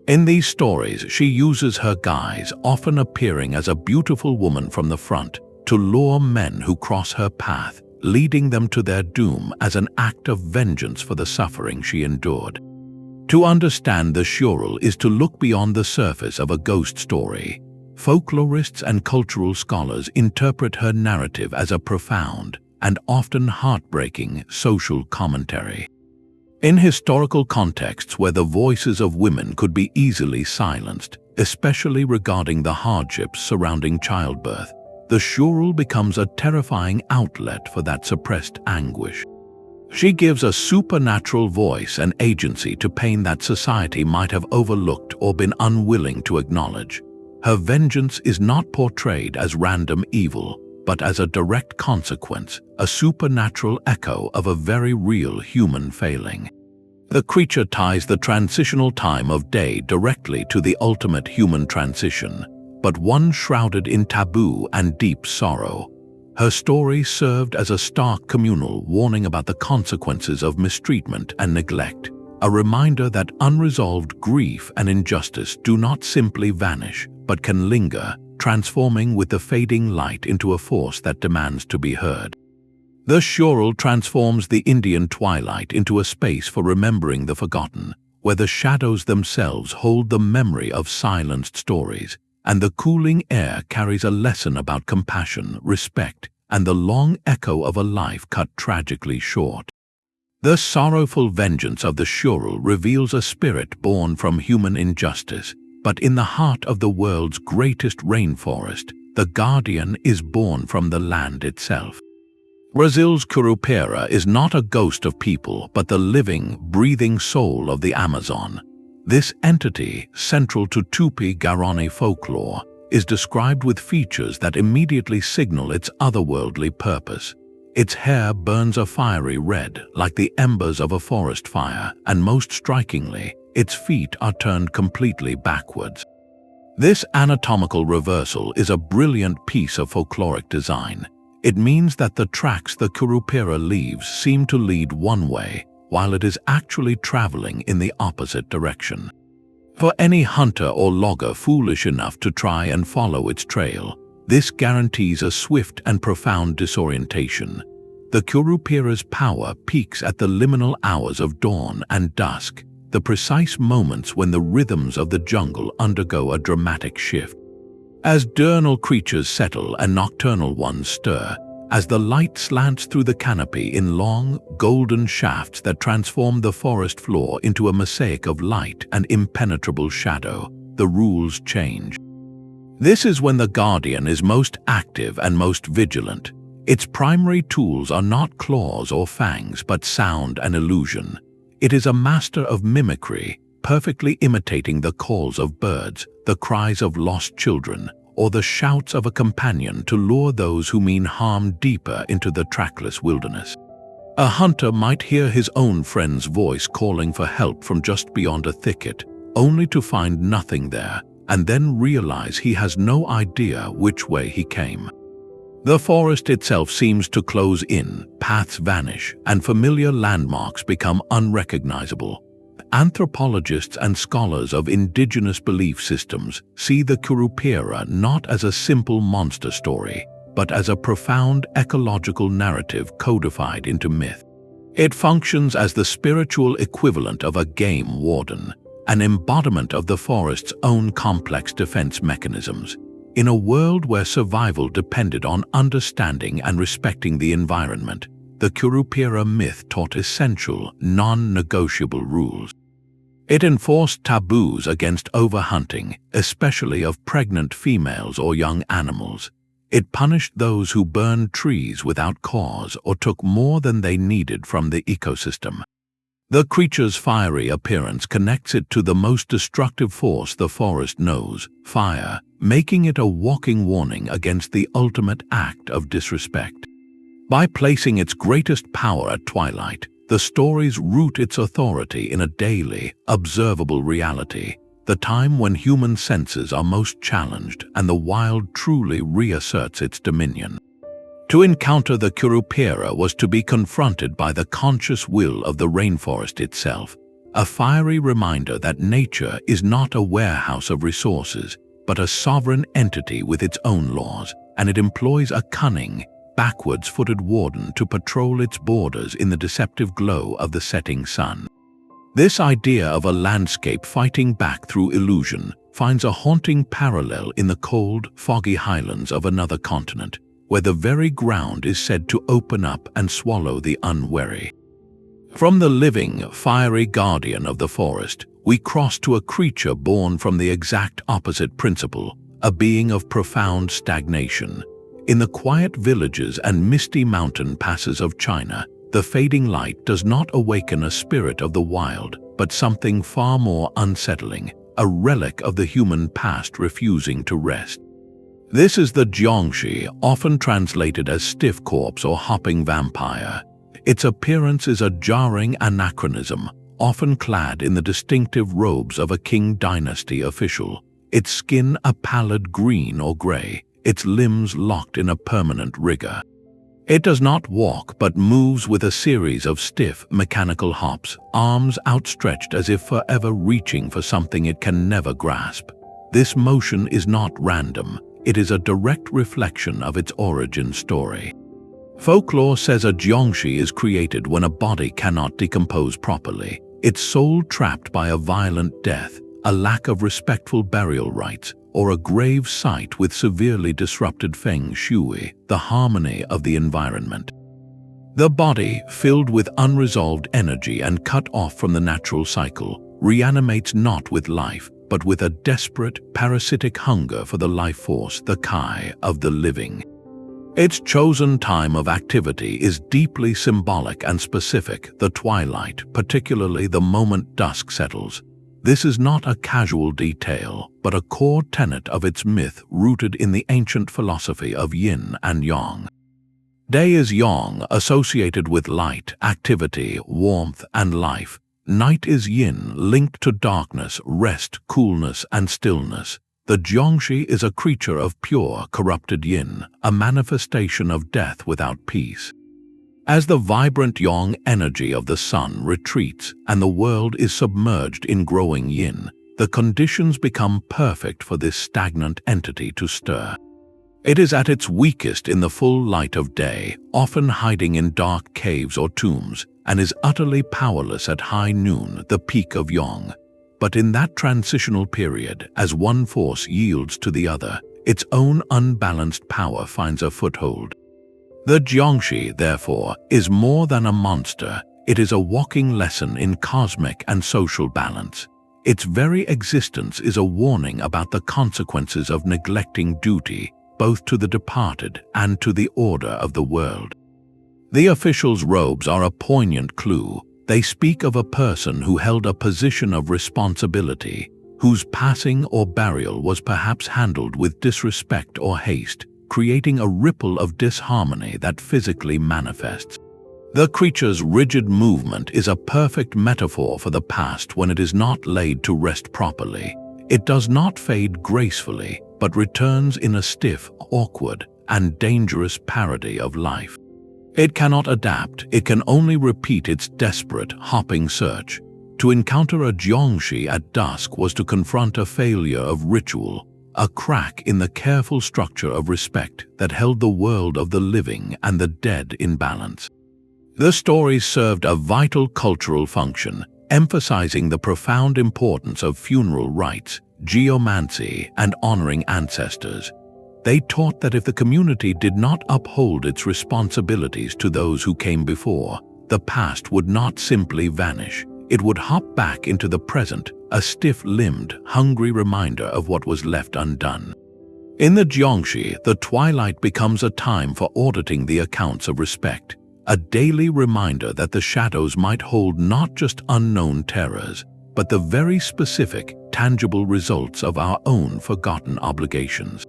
In these stories, she uses her guise, often appearing as a beautiful woman from the front, to lure men who cross her path, leading them to their doom as an act of vengeance for the suffering she endured. To understand the Churel is to look beyond the surface of a ghost story. Folklorists and cultural scholars interpret her narrative as a profound and often heartbreaking social commentary. In historical contexts where the voices of women could be easily silenced, especially regarding the hardships surrounding childbirth, the Churel becomes a terrifying outlet for that suppressed anguish. She gives a supernatural voice and agency to pain that society might have overlooked or been unwilling to acknowledge. Her vengeance is not portrayed as random evil, but as a direct consequence, a supernatural echo of a very real human failing. The creature ties the transitional time of day directly to the ultimate human transition, but one shrouded in taboo and deep sorrow. Her story served as a stark communal warning about the consequences of mistreatment and neglect, a reminder that unresolved grief and injustice do not simply vanish, but can linger, transforming with the fading light into a force that demands to be heard. The Churel transforms the Indian twilight into a space for remembering the forgotten, where the shadows themselves hold the memory of silenced stories, and the cooling air carries a lesson about compassion, respect, and the long echo of a life cut tragically short. The sorrowful vengeance of the Churel reveals a spirit born from human injustice, but in the heart of the world's greatest rainforest, the guardian is born from the land itself. Brazil's Curupira is not a ghost of people, but the living, breathing soul of the Amazon. This entity, central to Tupi-Guarani folklore, is described with features that immediately signal its otherworldly purpose. Its hair burns a fiery red, like the embers of a forest fire, and most strikingly, its feet are turned completely backwards. This anatomical reversal is a brilliant piece of folkloric design. It means that the tracks the Curupira leaves seem to lead one way, while it is actually traveling in the opposite direction. For any hunter or logger foolish enough to try and follow its trail, this guarantees a swift and profound disorientation. The Curupira's power peaks at the liminal hours of dawn and dusk, the precise moments when the rhythms of the jungle undergo a dramatic shift. As diurnal creatures settle and nocturnal ones stir, as the light slants through the canopy in long, golden shafts that transform the forest floor into a mosaic of light and impenetrable shadow, the rules change. This is when the guardian is most active and most vigilant. Its primary tools are not claws or fangs, but sound and illusion. It is a master of mimicry, perfectly imitating the calls of birds, the cries of lost children, or the shouts of a companion to lure those who mean harm deeper into the trackless wilderness. A hunter might hear his own friend's voice calling for help from just beyond a thicket, only to find nothing there, and then realize he has no idea which way he came. The forest itself seems to close in, paths vanish, and familiar landmarks become unrecognizable. Anthropologists and scholars of indigenous belief systems see the Curupira not as a simple monster story, but as a profound ecological narrative codified into myth. It functions as the spiritual equivalent of a game warden, an embodiment of the forest's own complex defense mechanisms. In a world where survival depended on understanding and respecting the environment, the Curupira myth taught essential, non-negotiable rules. It enforced taboos against overhunting, especially of pregnant females or young animals. It punished those who burned trees without cause or took more than they needed from the ecosystem. The creature's fiery appearance connects it to the most destructive force the forest knows, fire, making it a walking warning against the ultimate act of disrespect. By placing its greatest power at twilight, the stories root its authority in a daily, observable reality, the time when human senses are most challenged and the wild truly reasserts its dominion. To encounter the Curupira was to be confronted by the conscious will of the rainforest itself, a fiery reminder that nature is not a warehouse of resources, but a sovereign entity with its own laws, and it employs a cunning, backwards-footed warden to patrol its borders in the deceptive glow of the setting sun. This idea of a landscape fighting back through illusion finds a haunting parallel in the cold, foggy highlands of another continent, where the very ground is said to open up and swallow the unwary. From the living, fiery guardian of the forest, we cross to a creature born from the exact opposite principle, a being of profound stagnation. In the quiet villages and misty mountain passes of China, the fading light does not awaken a spirit of the wild, but something far more unsettling, a relic of the human past refusing to rest. This is the Jiangshi, often translated as stiff corpse or hopping vampire. Its appearance is a jarring anachronism, often clad in the distinctive robes of a Qing dynasty official, its skin a pallid green or gray, its limbs locked in a permanent rigor. It does not walk but moves with a series of stiff, mechanical hops, arms outstretched as if forever reaching for something it can never grasp. This motion is not random, it is a direct reflection of its origin story. Folklore says a Jiangshi is created when a body cannot decompose properly, its soul trapped by a violent death, a lack of respectful burial rites, or a grave site with severely disrupted feng shui, the harmony of the environment. The body, filled with unresolved energy and cut off from the natural cycle, reanimates not with life, but with a desperate, parasitic hunger for the life force, the kai, of the living. Its chosen time of activity is deeply symbolic and specific, the twilight, particularly the moment dusk settles. This is not a casual detail, but a core tenet of its myth rooted in the ancient philosophy of yin and yang. Day is yang, associated with light, activity, warmth, and life. Night is yin, linked to darkness, rest, coolness, and stillness. The Jiangshi is a creature of pure, corrupted yin, a manifestation of death without peace. As the vibrant yang energy of the sun retreats and the world is submerged in growing yin, the conditions become perfect for this stagnant entity to stir. It is at its weakest in the full light of day, often hiding in dark caves or tombs, and is utterly powerless at high noon, the peak of yang. But in that transitional period, as one force yields to the other, its own unbalanced power finds a foothold. The Jiangshi, therefore, is more than a monster. It is a walking lesson in cosmic and social balance. Its very existence is a warning about the consequences of neglecting duty, both to the departed and to the order of the world. The official's robes are a poignant clue. They speak of a person who held a position of responsibility, whose passing or burial was perhaps handled with disrespect or haste, creating a ripple of disharmony that physically manifests. The creature's rigid movement is a perfect metaphor for the past when it is not laid to rest properly. It does not fade gracefully, but returns in a stiff, awkward, and dangerous parody of life. It cannot adapt, it can only repeat its desperate, hopping search. To encounter a Jiangshi at dusk was to confront a failure of ritual, a crack in the careful structure of respect that held the world of the living and the dead in balance. The stories served a vital cultural function, emphasizing the profound importance of funeral rites, geomancy, and honoring ancestors. They taught that if the community did not uphold its responsibilities to those who came before, the past would not simply vanish. It would hop back into the present, a stiff-limbed, hungry reminder of what was left undone. In the Jiangshi, the twilight becomes a time for auditing the accounts of respect, a daily reminder that the shadows might hold not just unknown terrors, but the very specific, tangible results of our own forgotten obligations.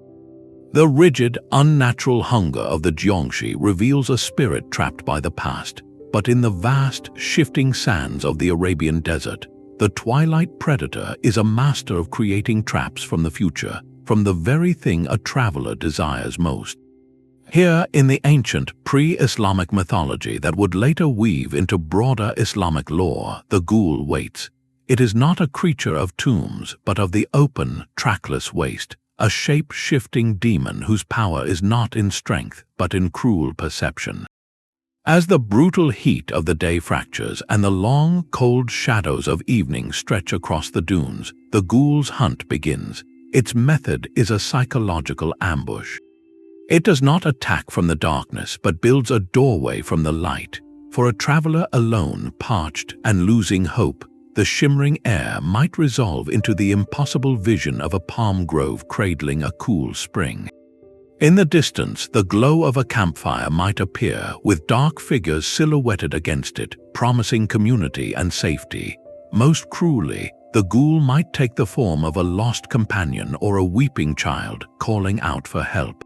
The rigid, unnatural hunger of the Jiangshi reveals a spirit trapped by the past, but in the vast, shifting sands of the Arabian desert, the twilight predator is a master of creating traps from the future, from the very thing a traveler desires most. Here, in the ancient, pre-Islamic mythology that would later weave into broader Islamic lore, the Ghoul waits. It is not a creature of tombs, but of the open, trackless waste, a shape-shifting demon whose power is not in strength, but in cruel perception. As the brutal heat of the day fractures and the long, cold shadows of evening stretch across the dunes, the Ghoul's hunt begins. Its method is a psychological ambush. It does not attack from the darkness, but builds a doorway from the light. For a traveler alone, parched and losing hope, the shimmering air might resolve into the impossible vision of a palm grove cradling a cool spring. In the distance, the glow of a campfire might appear, with dark figures silhouetted against it, promising community and safety. Most cruelly, the Ghoul might take the form of a lost companion or a weeping child calling out for help.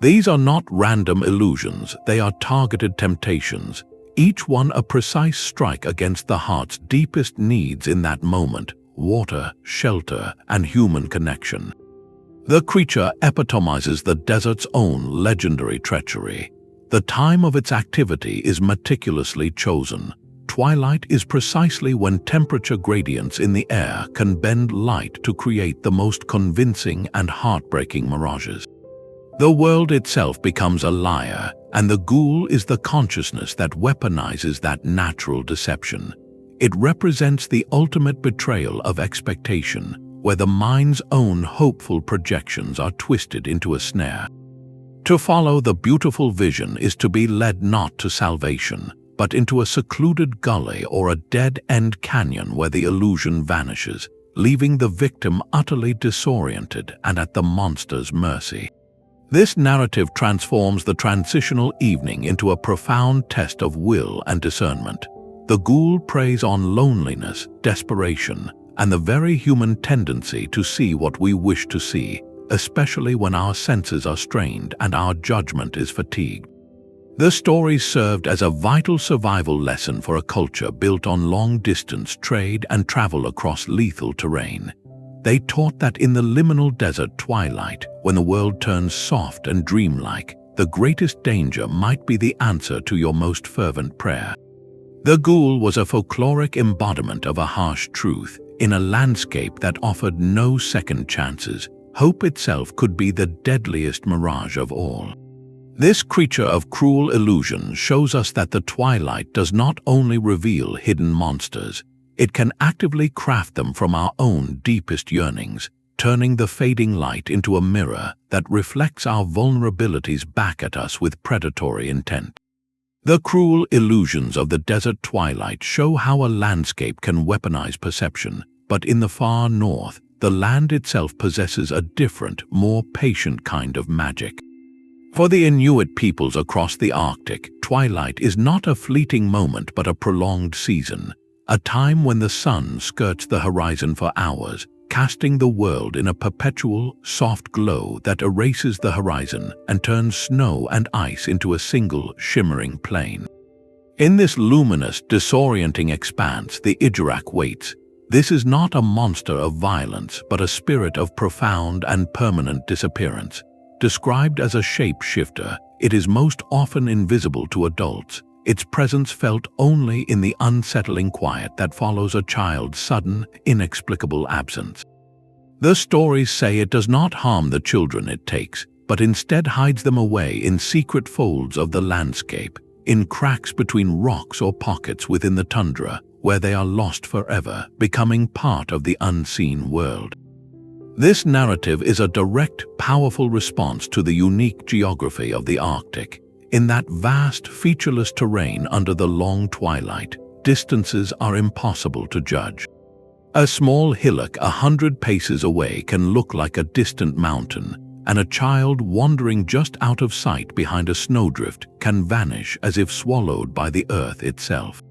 These are not random illusions, they are targeted temptations, each one a precise strike against the heart's deepest needs in that moment: water, shelter, and human connection. The creature epitomizes the desert's own legendary treachery. The time of its activity is meticulously chosen. Twilight is precisely when temperature gradients in the air can bend light to create the most convincing and heartbreaking mirages. The world itself becomes a liar, and the Ghoul is the consciousness that weaponizes that natural deception. It represents the ultimate betrayal of expectation, where the mind's own hopeful projections are twisted into a snare. To follow the beautiful vision is to be led not to salvation, but into a secluded gully or a dead-end canyon where the illusion vanishes, leaving the victim utterly disoriented and at the monster's mercy. This narrative transforms the transitional evening into a profound test of will and discernment. The Ghoul preys on loneliness, desperation, and the very human tendency to see what we wish to see, especially when our senses are strained and our judgment is fatigued. The stories served as a vital survival lesson for a culture built on long-distance trade and travel across lethal terrain. They taught that in the liminal desert twilight, when the world turns soft and dreamlike, the greatest danger might be the answer to your most fervent prayer. The Ghoul was a folkloric embodiment of a harsh truth. In a landscape that offered no second chances, hope itself could be the deadliest mirage of all. This creature of cruel illusion shows us that the twilight does not only reveal hidden monsters, it can actively craft them from our own deepest yearnings, turning the fading light into a mirror that reflects our vulnerabilities back at us with predatory intent. The cruel illusions of the desert twilight show how a landscape can weaponize perception, but in the far north, the land itself possesses a different, more patient kind of magic. For the Inuit peoples across the Arctic, twilight is not a fleeting moment but a prolonged season, a time when the sun skirts the horizon for hours, casting the world in a perpetual, soft glow that erases the horizon and turns snow and ice into a single, shimmering plain. In this luminous, disorienting expanse, the Ijiraq waits. This is not a monster of violence, but a spirit of profound and permanent disappearance. Described as a shapeshifter, it is most often invisible to adults, its presence felt only in the unsettling quiet that follows a child's sudden, inexplicable absence. The stories say it does not harm the children it takes, but instead hides them away in secret folds of the landscape, in cracks between rocks or pockets within the tundra, where they are lost forever, becoming part of the unseen world. This narrative is a direct, powerful response to the unique geography of the Arctic. In that vast, featureless terrain under the long twilight, distances are impossible to judge. A small hillock 100 paces away can look like a distant mountain, and a child wandering just out of sight behind a snowdrift can vanish as if swallowed by the earth itself.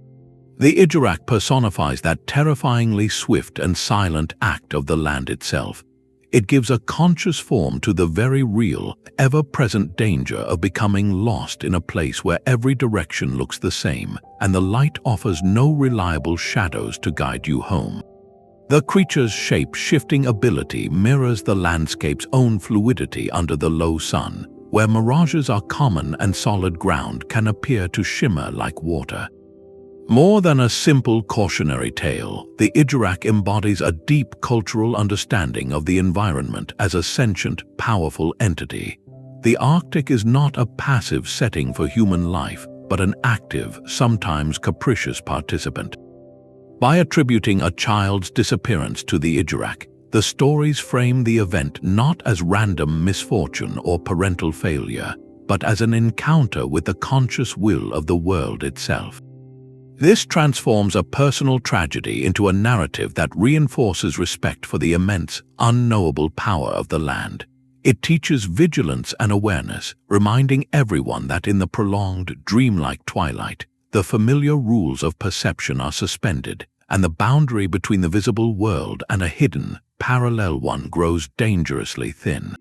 The Ijiraq personifies that terrifyingly swift and silent act of the land itself. It gives a conscious form to the very real, ever-present danger of becoming lost in a place where every direction looks the same, and the light offers no reliable shadows to guide you home. The creature's shape-shifting ability mirrors the landscape's own fluidity under the low sun, where mirages are common and solid ground can appear to shimmer like water. More than a simple cautionary tale, the Ijiraq embodies a deep cultural understanding of the environment as a sentient, powerful entity. The Arctic is not a passive setting for human life, but an active, sometimes capricious participant. By attributing a child's disappearance to the Ijiraq, the stories frame the event not as random misfortune or parental failure, but as an encounter with the conscious will of the world itself. This transforms a personal tragedy into a narrative that reinforces respect for the immense, unknowable power of the land. It teaches vigilance and awareness, reminding everyone that in the prolonged, dreamlike twilight, the familiar rules of perception are suspended, and the boundary between the visible world and a hidden, parallel one grows dangerously thin.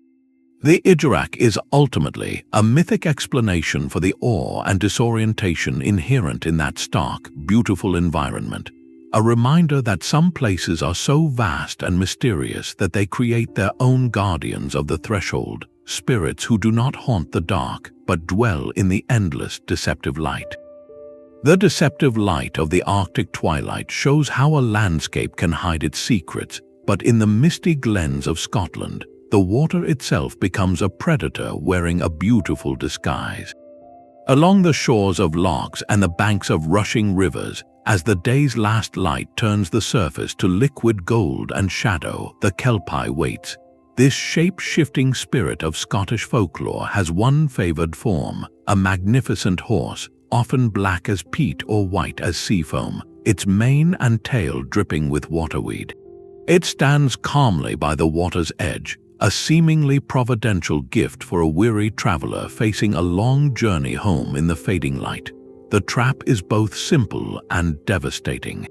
The Ijiraq is ultimately a mythic explanation for the awe and disorientation inherent in that stark, beautiful environment. a reminder that some places are so vast and mysterious that they create their own guardians of the threshold, spirits who do not haunt the dark but dwell in the endless deceptive light. The deceptive light of the Arctic twilight shows how a landscape can hide its secrets, but in the misty glens of Scotland, the water itself becomes a predator wearing a beautiful disguise. Along the shores of lochs and the banks of rushing rivers, as the day's last light turns the surface to liquid gold and shadow, the Kelpie waits. This shape-shifting spirit of Scottish folklore has one favored form, a magnificent horse, often black as peat or white as sea foam, its mane and tail dripping with waterweed. It stands calmly by the water's edge, a seemingly providential gift for a weary traveler facing a long journey home in the fading light. The trap is both simple and devastating.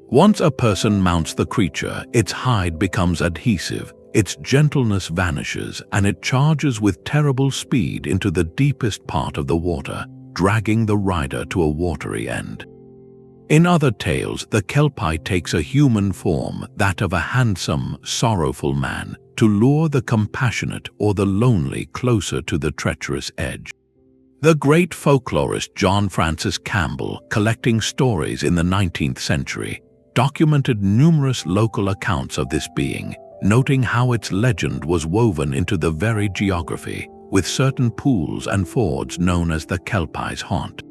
Once a person mounts the creature, its hide becomes adhesive, its gentleness vanishes, and it charges with terrible speed into the deepest part of the water, dragging the rider to a watery end. In other tales, the Kelpie takes a human form, that of a handsome, sorrowful man, to lure the compassionate or the lonely closer to the treacherous edge. The great folklorist John Francis Campbell, collecting stories in the 19th century, documented numerous local accounts of this being, noting how its legend was woven into the very geography, with certain pools and fords known as the Kelpie's haunt.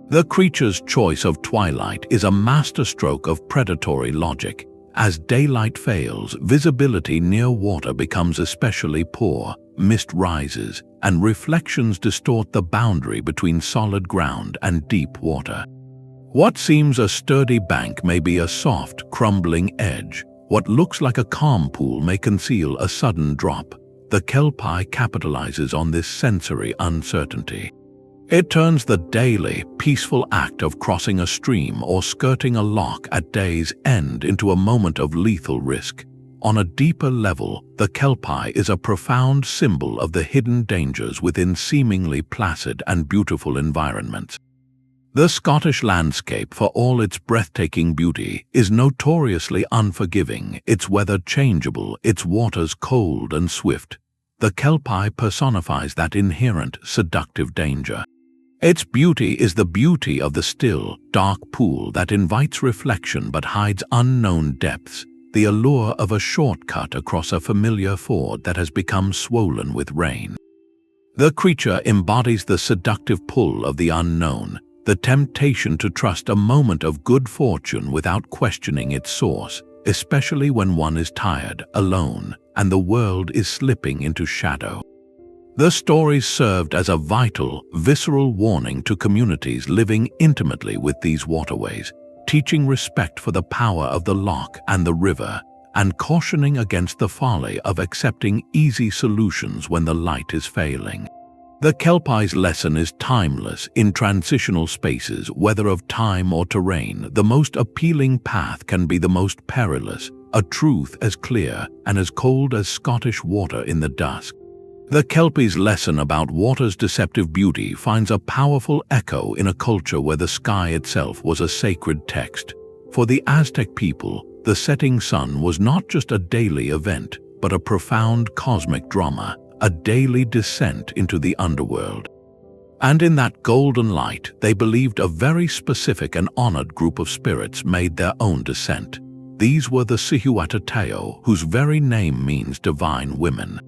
The creature's choice of twilight is a masterstroke of predatory logic. As daylight fails, visibility near water becomes especially poor, mist rises, and reflections distort the boundary between solid ground and deep water. What seems a sturdy bank may be a soft, crumbling edge. What looks like a calm pool may conceal a sudden drop. The Kelpie capitalizes on this sensory uncertainty. It turns the daily, peaceful act of crossing a stream or skirting a loch at day's end into a moment of lethal risk. On a deeper level, the Kelpie is a profound symbol of the hidden dangers within seemingly placid and beautiful environments. The Scottish landscape, for all its breathtaking beauty, is notoriously unforgiving, its weather changeable, its waters cold and swift. The Kelpie personifies that inherent, seductive danger. Its beauty is the beauty of the still, dark pool that invites reflection but hides unknown depths, the allure of a shortcut across a familiar ford that has become swollen with rain. The creature embodies the seductive pull of the unknown, the temptation to trust a moment of good fortune without questioning its source, especially when one is tired, alone, and the world is slipping into shadow. The stories served as a vital, visceral warning to communities living intimately with these waterways, teaching respect for the power of the loch and the river, and cautioning against the folly of accepting easy solutions when the light is failing. The Kelpie's lesson is timeless. In transitional spaces, whether of time or terrain, the most appealing path can be the most perilous, a truth as clear and as cold as Scottish water in the dusk. The Kelpie's lesson about water's deceptive beauty finds a powerful echo in a culture where the sky itself was a sacred text. For the Aztec people, the setting sun was not just a daily event, but a profound cosmic drama, a daily descent into the underworld. And in that golden light, they believed a very specific and honored group of spirits made their own descent. These were the Cihuateteo, whose very name means divine women.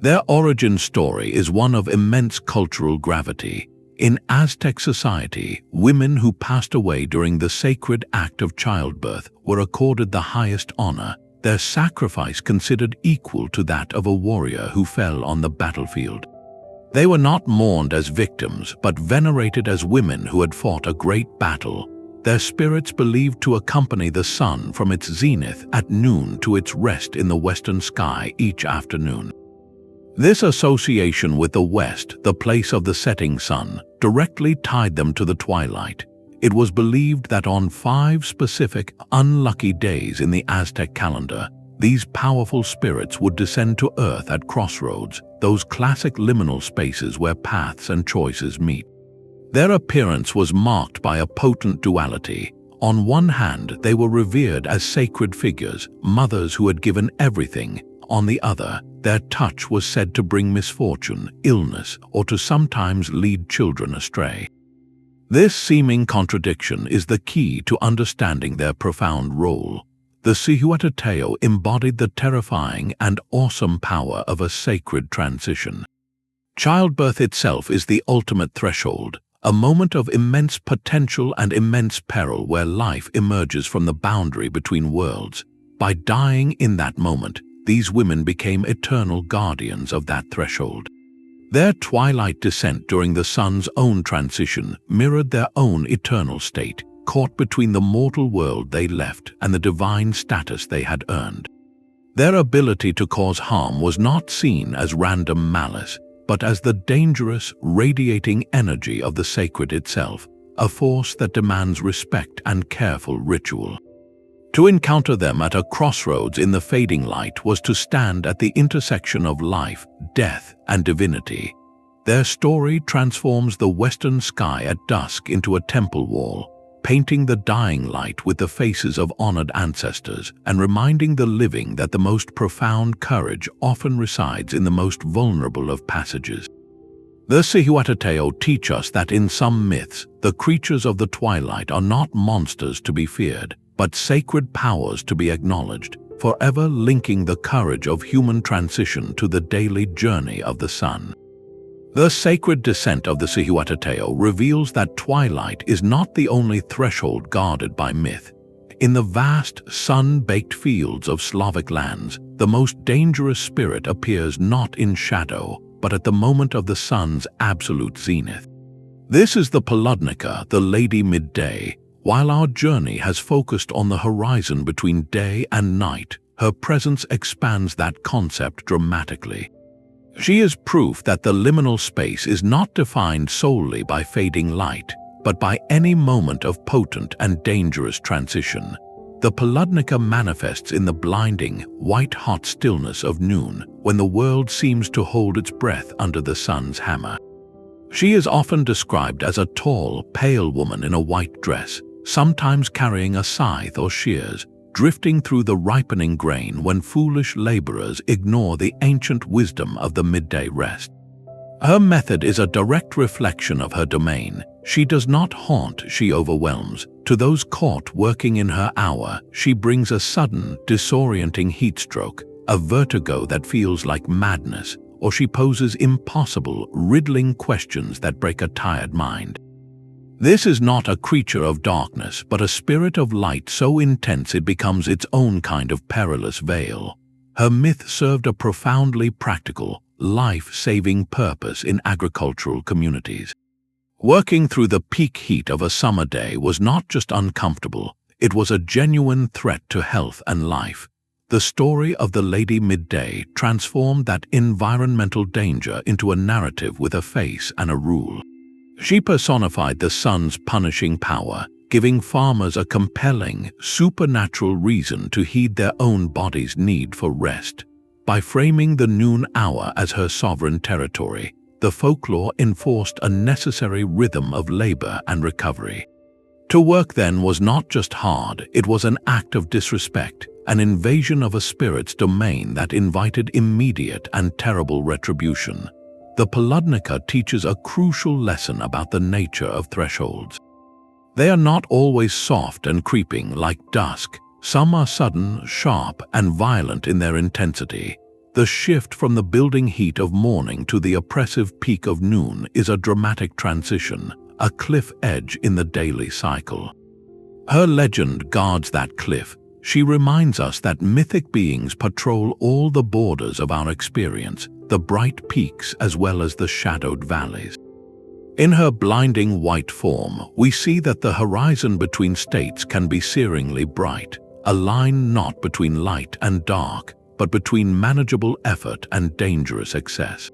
Their origin story is one of immense cultural gravity. In Aztec society, women who passed away during the sacred act of childbirth were accorded the highest honor, their sacrifice considered equal to that of a warrior who fell on the battlefield. They were not mourned as victims, but venerated as women who had fought a great battle, their spirits believed to accompany the sun from its zenith at noon to its rest in the western sky each afternoon. This association with the west, the place of the setting sun, directly tied them to the twilight. It was believed that on 5 specific, unlucky days in the Aztec calendar, these powerful spirits would descend to Earth at Crossroads, those classic liminal spaces where paths and choices meet. Their appearance was marked by a potent duality. On one hand, they were revered as sacred figures, mothers who had given everything. On the other, their touch was said to bring misfortune, illness, or to sometimes lead children astray. This seeming contradiction is the key to understanding their profound role. The Cihuateteo embodied the terrifying and awesome power of a sacred transition. Childbirth itself is the ultimate threshold, a moment of immense potential and immense peril where life emerges from the boundary between worlds. By dying in that moment, these women became eternal guardians of that threshold. Their twilight descent during the sun's own transition mirrored their own eternal state, caught between the mortal world they left and the divine status they had earned. Their ability to cause harm was not seen as random malice, but as the dangerous, radiating energy of the sacred itself, a force that demands respect and careful ritual. To encounter them at a crossroads in the fading light was to stand at the intersection of life, death, and divinity. Their story transforms the western sky at dusk into a temple wall, painting the dying light with the faces of honored ancestors and reminding the living that the most profound courage often resides in the most vulnerable of passages. The Cihuateteo teach us that in some myths, the creatures of the twilight are not monsters to be feared, but sacred powers to be acknowledged, forever linking the courage of human transition to the daily journey of the sun. The sacred descent of the Cihuateteo reveals that twilight is not the only threshold guarded by myth. In the vast, sun-baked fields of Slavic lands, the most dangerous spirit appears not in shadow, but at the moment of the sun's absolute zenith. This is the Poludnica, the Lady Midday. While our journey has focused on the horizon between day and night, her presence expands that concept dramatically. She is proof that the liminal space is not defined solely by fading light, but by any moment of potent and dangerous transition. The Poludnica manifests in the blinding, white-hot stillness of noon, when the world seems to hold its breath under the sun's hammer. She is often described as a tall, pale woman in a white dress, sometimes carrying a scythe or shears, drifting through the ripening grain when foolish laborers ignore the ancient wisdom of the midday rest. Her method is a direct reflection of her domain. She does not haunt, she overwhelms. To those caught working in her hour, she brings a sudden, disorienting heatstroke, a vertigo that feels like madness, or she poses impossible, riddling questions that break a tired mind. This is not a creature of darkness, but a spirit of light so intense it becomes its own kind of perilous veil. Her myth served a profoundly practical, life-saving purpose in agricultural communities. Working through the peak heat of a summer day was not just uncomfortable, it was a genuine threat to health and life. The story of the Lady Midday transformed that environmental danger into a narrative with a face and a rule. She personified the sun's punishing power, giving farmers a compelling, supernatural reason to heed their own body's need for rest. By framing the noon hour as her sovereign territory, the folklore enforced a necessary rhythm of labor and recovery. To work then was not just hard, it was an act of disrespect, an invasion of a spirit's domain that invited immediate and terrible retribution. The Poludnica teaches a crucial lesson about the nature of thresholds. They are not always soft and creeping like dusk. Some are sudden, sharp, and violent in their intensity. The shift from the building heat of morning to the oppressive peak of noon is a dramatic transition, a cliff edge in the daily cycle. Her legend guards that cliff. She reminds us that mythic beings patrol all the borders of our experience, the bright peaks as well as the shadowed valleys. In her blinding white form, we see that the horizon between states can be searingly bright, a line not between light and dark, but between manageable effort and dangerous excess.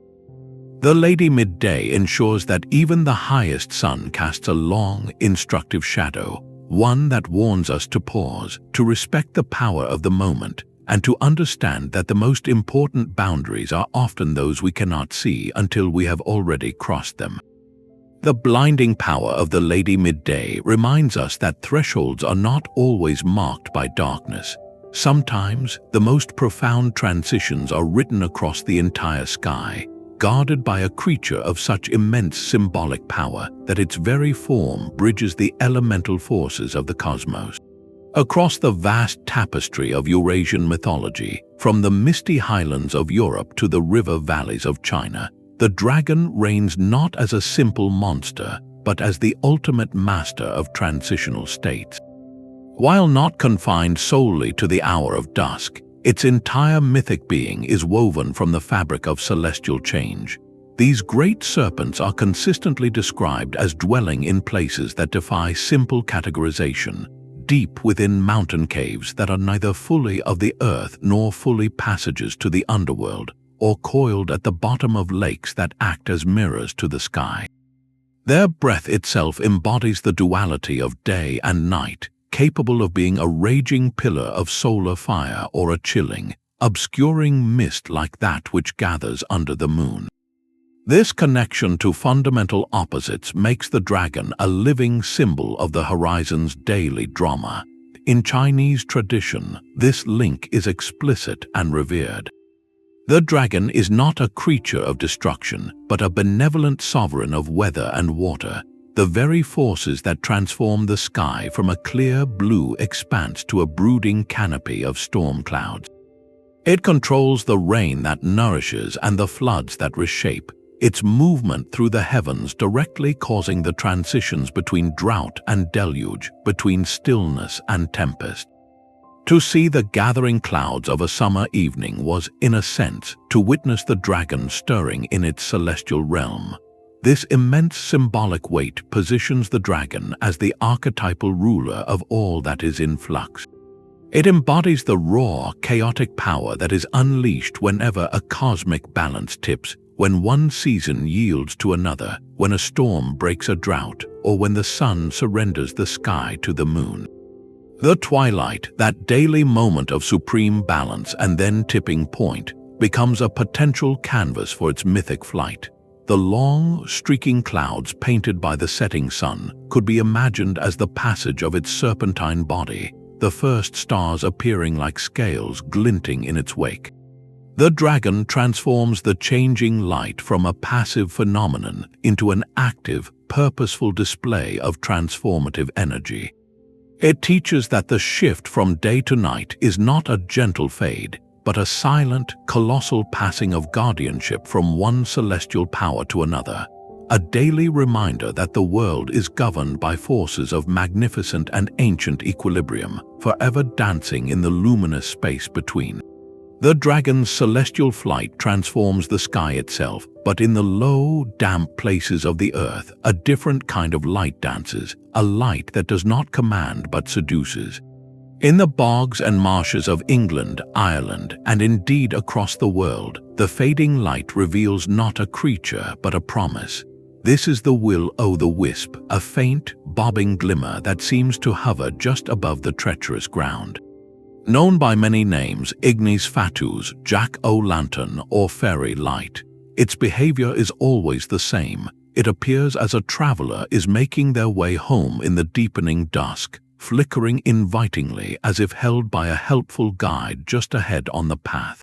The Lady Midday ensures that even the highest sun casts a long, instructive shadow, one that warns us to pause, to respect the power of the moment, and to understand that the most important boundaries are often those we cannot see until we have already crossed them. The blinding power of the Lady Midday reminds us that thresholds are not always marked by darkness. Sometimes, the most profound transitions are written across the entire sky, guarded by a creature of such immense symbolic power that its very form bridges the elemental forces of the cosmos. Across the vast tapestry of Eurasian mythology, from the misty highlands of Europe to the river valleys of China, the dragon reigns not as a simple monster, but as the ultimate master of transitional states. While not confined solely to the hour of dusk, its entire mythic being is woven from the fabric of celestial change. These great serpents are consistently described as dwelling in places that defy simple categorization, deep within mountain caves that are neither fully of the earth nor fully passages to the underworld, or coiled at the bottom of lakes that act as mirrors to the sky. Their breath itself embodies the duality of day and night, capable of being a raging pillar of solar fire or a chilling, obscuring mist like that which gathers under the moon. This connection to fundamental opposites makes the dragon a living symbol of the horizon's daily drama. In Chinese tradition, this link is explicit and revered. The dragon is not a creature of destruction, but a benevolent sovereign of weather and water, the very forces that transform the sky from a clear blue expanse to a brooding canopy of storm clouds. It controls the rain that nourishes and the floods that reshape, its movement through the heavens directly causing the transitions between drought and deluge, between stillness and tempest. To see the gathering clouds of a summer evening was, in a sense, to witness the dragon stirring in its celestial realm. This immense symbolic weight positions the dragon as the archetypal ruler of all that is in flux. It embodies the raw, chaotic power that is unleashed whenever a cosmic balance tips, when one season yields to another, when a storm breaks a drought, or when the sun surrenders the sky to the moon. The twilight, that daily moment of supreme balance and then tipping point, becomes a potential canvas for its mythic flight. The long, streaking clouds painted by the setting sun could be imagined as the passage of its serpentine body, the first stars appearing like scales glinting in its wake. The dragon transforms the changing light from a passive phenomenon into an active, purposeful display of transformative energy. It teaches that the shift from day to night is not a gentle fade, but a silent, colossal passing of guardianship from one celestial power to another, a daily reminder that the world is governed by forces of magnificent and ancient equilibrium, forever dancing in the luminous space between. The dragon's celestial flight transforms the sky itself, but in the low, damp places of the earth, a different kind of light dances, a light that does not command but seduces. In the bogs and marshes of England, Ireland, and indeed across the world, the fading light reveals not a creature but a promise. This is the will-o'-the-wisp, a faint, bobbing glimmer that seems to hover just above the treacherous ground. Known by many names, Ignis Fatuus, Jack-o'-lantern, or fairy light, its behavior is always the same. It appears as a traveler is making their way home in the deepening dusk, flickering invitingly as if held by a helpful guide just ahead on the path.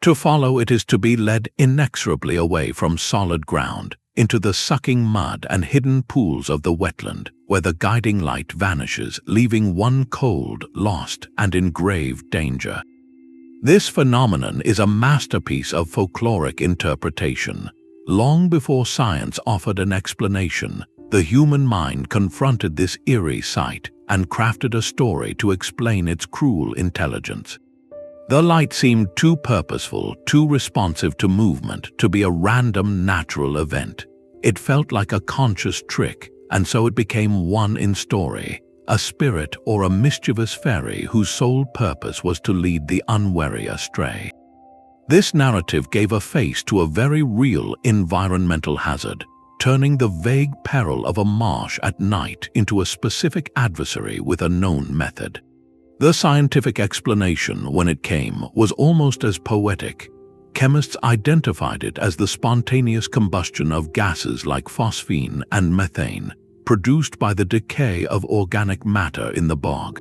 To follow it is to be led inexorably away from solid ground, into the sucking mud and hidden pools of the wetland, where the guiding light vanishes, leaving one cold, lost, and in grave danger. This phenomenon is a masterpiece of folkloric interpretation. Long before science offered an explanation, the human mind confronted this eerie sight and crafted a story to explain its cruel intelligence. The light seemed too purposeful, too responsive to movement, to be a random natural event. It felt like a conscious trick, and so it became one in story, a spirit or a mischievous fairy whose sole purpose was to lead the unwary astray. This narrative gave a face to a very real environmental hazard, turning the vague peril of a marsh at night into a specific adversary with a known method. The scientific explanation, when it came, was almost as poetic. Chemists identified it as the spontaneous combustion of gases like phosphine and methane, produced by the decay of organic matter in the bog.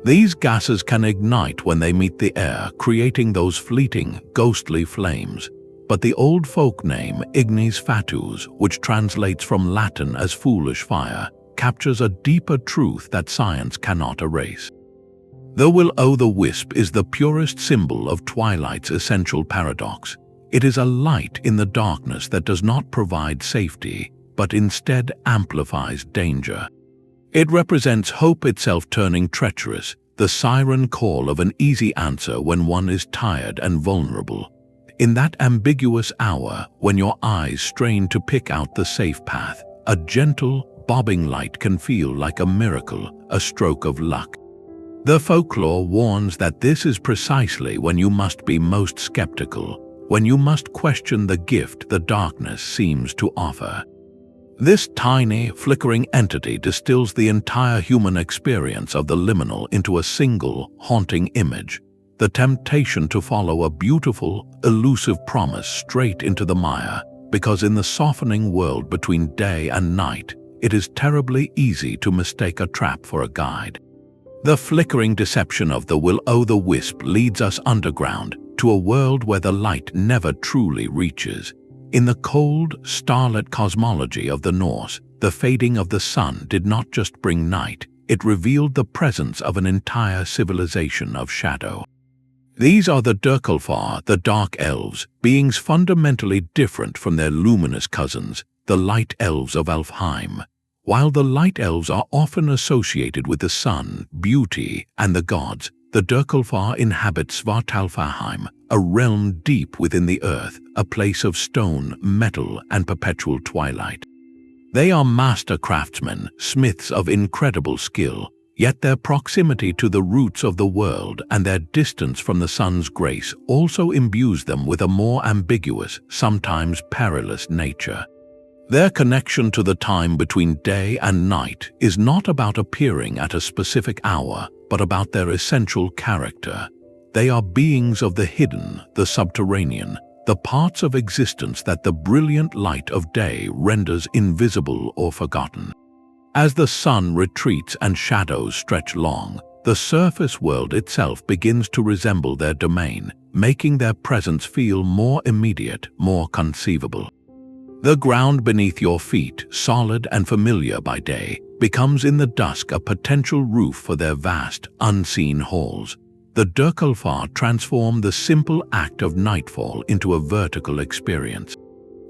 These gases can ignite when they meet the air, creating those fleeting, ghostly flames. But the old folk name ignis fatuus, which translates from Latin as foolish fire, captures a deeper truth that science cannot erase. The will-o'-the-wisp is the purest symbol of Twilight's essential paradox. It is a light in the darkness that does not provide safety, but instead amplifies danger. It represents hope itself turning treacherous, the siren call of an easy answer when one is tired and vulnerable. In that ambiguous hour, when your eyes strain to pick out the safe path, a gentle, bobbing light can feel like a miracle, a stroke of luck. The folklore warns that this is precisely when you must be most skeptical, when you must question the gift the darkness seems to offer. This tiny, flickering entity distills the entire human experience of the liminal into a single, haunting image. The temptation to follow a beautiful, elusive promise straight into the mire, because in the softening world between day and night, it is terribly easy to mistake a trap for a guide. The flickering deception of the will-o'-the-wisp leads us underground to a world where the light never truly reaches. In the cold, starlit cosmology of the Norse, the fading of the sun did not just bring night, it revealed the presence of an entire civilization of shadow. These are the Dyrkulfar, the Dark Elves, beings fundamentally different from their luminous cousins, the Light Elves of Alfheim. While the Light Elves are often associated with the sun, beauty, and the gods, the Dyrkulfar inhabit Svartalfheim, a realm deep within the earth, a place of stone, metal, and perpetual twilight. They are master craftsmen, smiths of incredible skill, yet their proximity to the roots of the world and their distance from the sun's grace also imbues them with a more ambiguous, sometimes perilous nature. Their connection to the time between day and night is not about appearing at a specific hour, but about their essential character. They are beings of the hidden, the subterranean, the parts of existence that the brilliant light of day renders invisible or forgotten. As the sun retreats and shadows stretch long, the surface world itself begins to resemble their domain, making their presence feel more immediate, more conceivable. The ground beneath your feet, solid and familiar by day, becomes in the dusk a potential roof for their vast, unseen halls. The Dyrkulfar transform the simple act of nightfall into a vertical experience.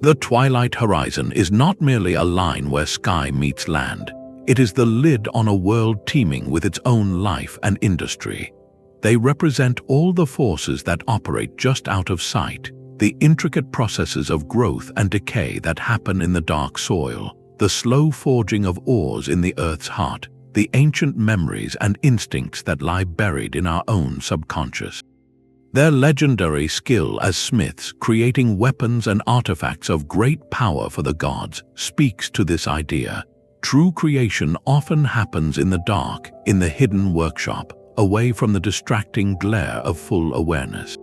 The twilight horizon is not merely a line where sky meets land. It is the lid on a world teeming with its own life and industry. They represent all the forces that operate just out of sight, the intricate processes of growth and decay that happen in the dark soil, the slow forging of ores in the earth's heart, the ancient memories and instincts that lie buried in our own subconscious. Their legendary skill as smiths, creating weapons and artifacts of great power for the gods, speaks to this idea. True creation often happens in the dark, in the hidden workshop, away from the distracting glare of full awareness.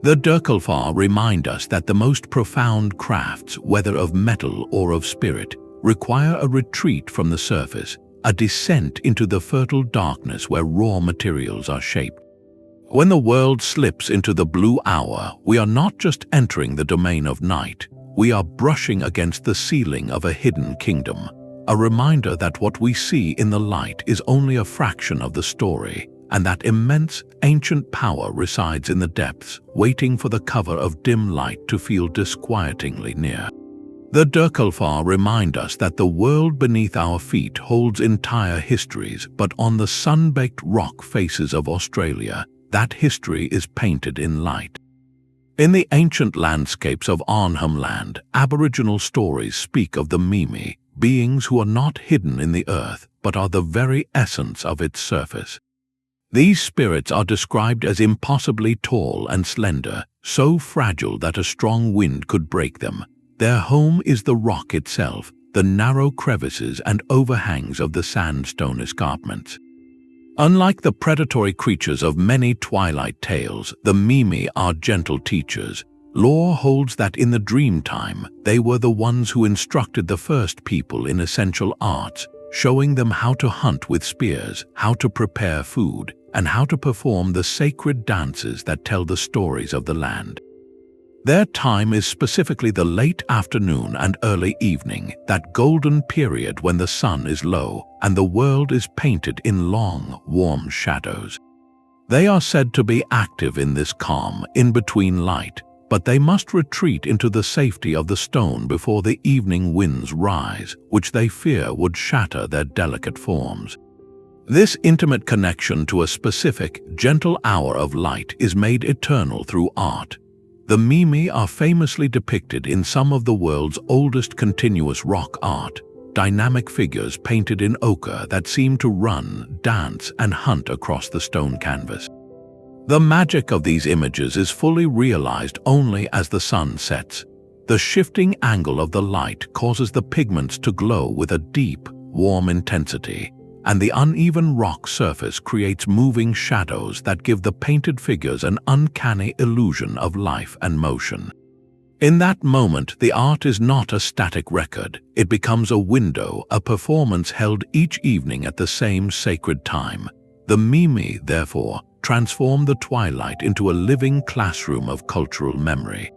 The Dyrkulfar remind us that the most profound crafts, whether of metal or of spirit, require a retreat from the surface, a descent into the fertile darkness where raw materials are shaped. When the world slips into the blue hour, we are not just entering the domain of night, we are brushing against the ceiling of a hidden kingdom, a reminder that what we see in the light is only a fraction of the story, and that immense, ancient power resides in the depths, waiting for the cover of dim light to feel disquietingly near. The Dyrkulfar remind us that the world beneath our feet holds entire histories, but on the sun-baked rock faces of Australia, that history is painted in light. In the ancient landscapes of Arnhem Land, Aboriginal stories speak of the Mimi, beings who are not hidden in the earth, but are the very essence of its surface. These spirits are described as impossibly tall and slender, so fragile that a strong wind could break them. Their home is the rock itself, the narrow crevices and overhangs of the sandstone escarpments. Unlike the predatory creatures of many Twilight tales, the Mimi are gentle teachers. Lore holds that in the Dreamtime, they were the ones who instructed the first people in essential arts, showing them how to hunt with spears, how to prepare food, and how to perform the sacred dances that tell the stories of the land. Their time is specifically the late afternoon and early evening, that golden period when the sun is low and the world is painted in long, warm shadows. They are said to be active in this calm, in-between light, but they must retreat into the safety of the stone before the evening winds rise, which they fear would shatter their delicate forms. This intimate connection to a specific, gentle hour of light is made eternal through art. The Mimi are famously depicted in some of the world's oldest continuous rock art, dynamic figures painted in ochre that seem to run, dance, and hunt across the stone canvas. The magic of these images is fully realized only as the sun sets. The shifting angle of the light causes the pigments to glow with a deep, warm intensity, and the uneven rock surface creates moving shadows that give the painted figures an uncanny illusion of life and motion. In that moment, the art is not a static record. It becomes a window, a performance held each evening at the same sacred time. The Mimi, therefore, transform the twilight into a living classroom of cultural memory.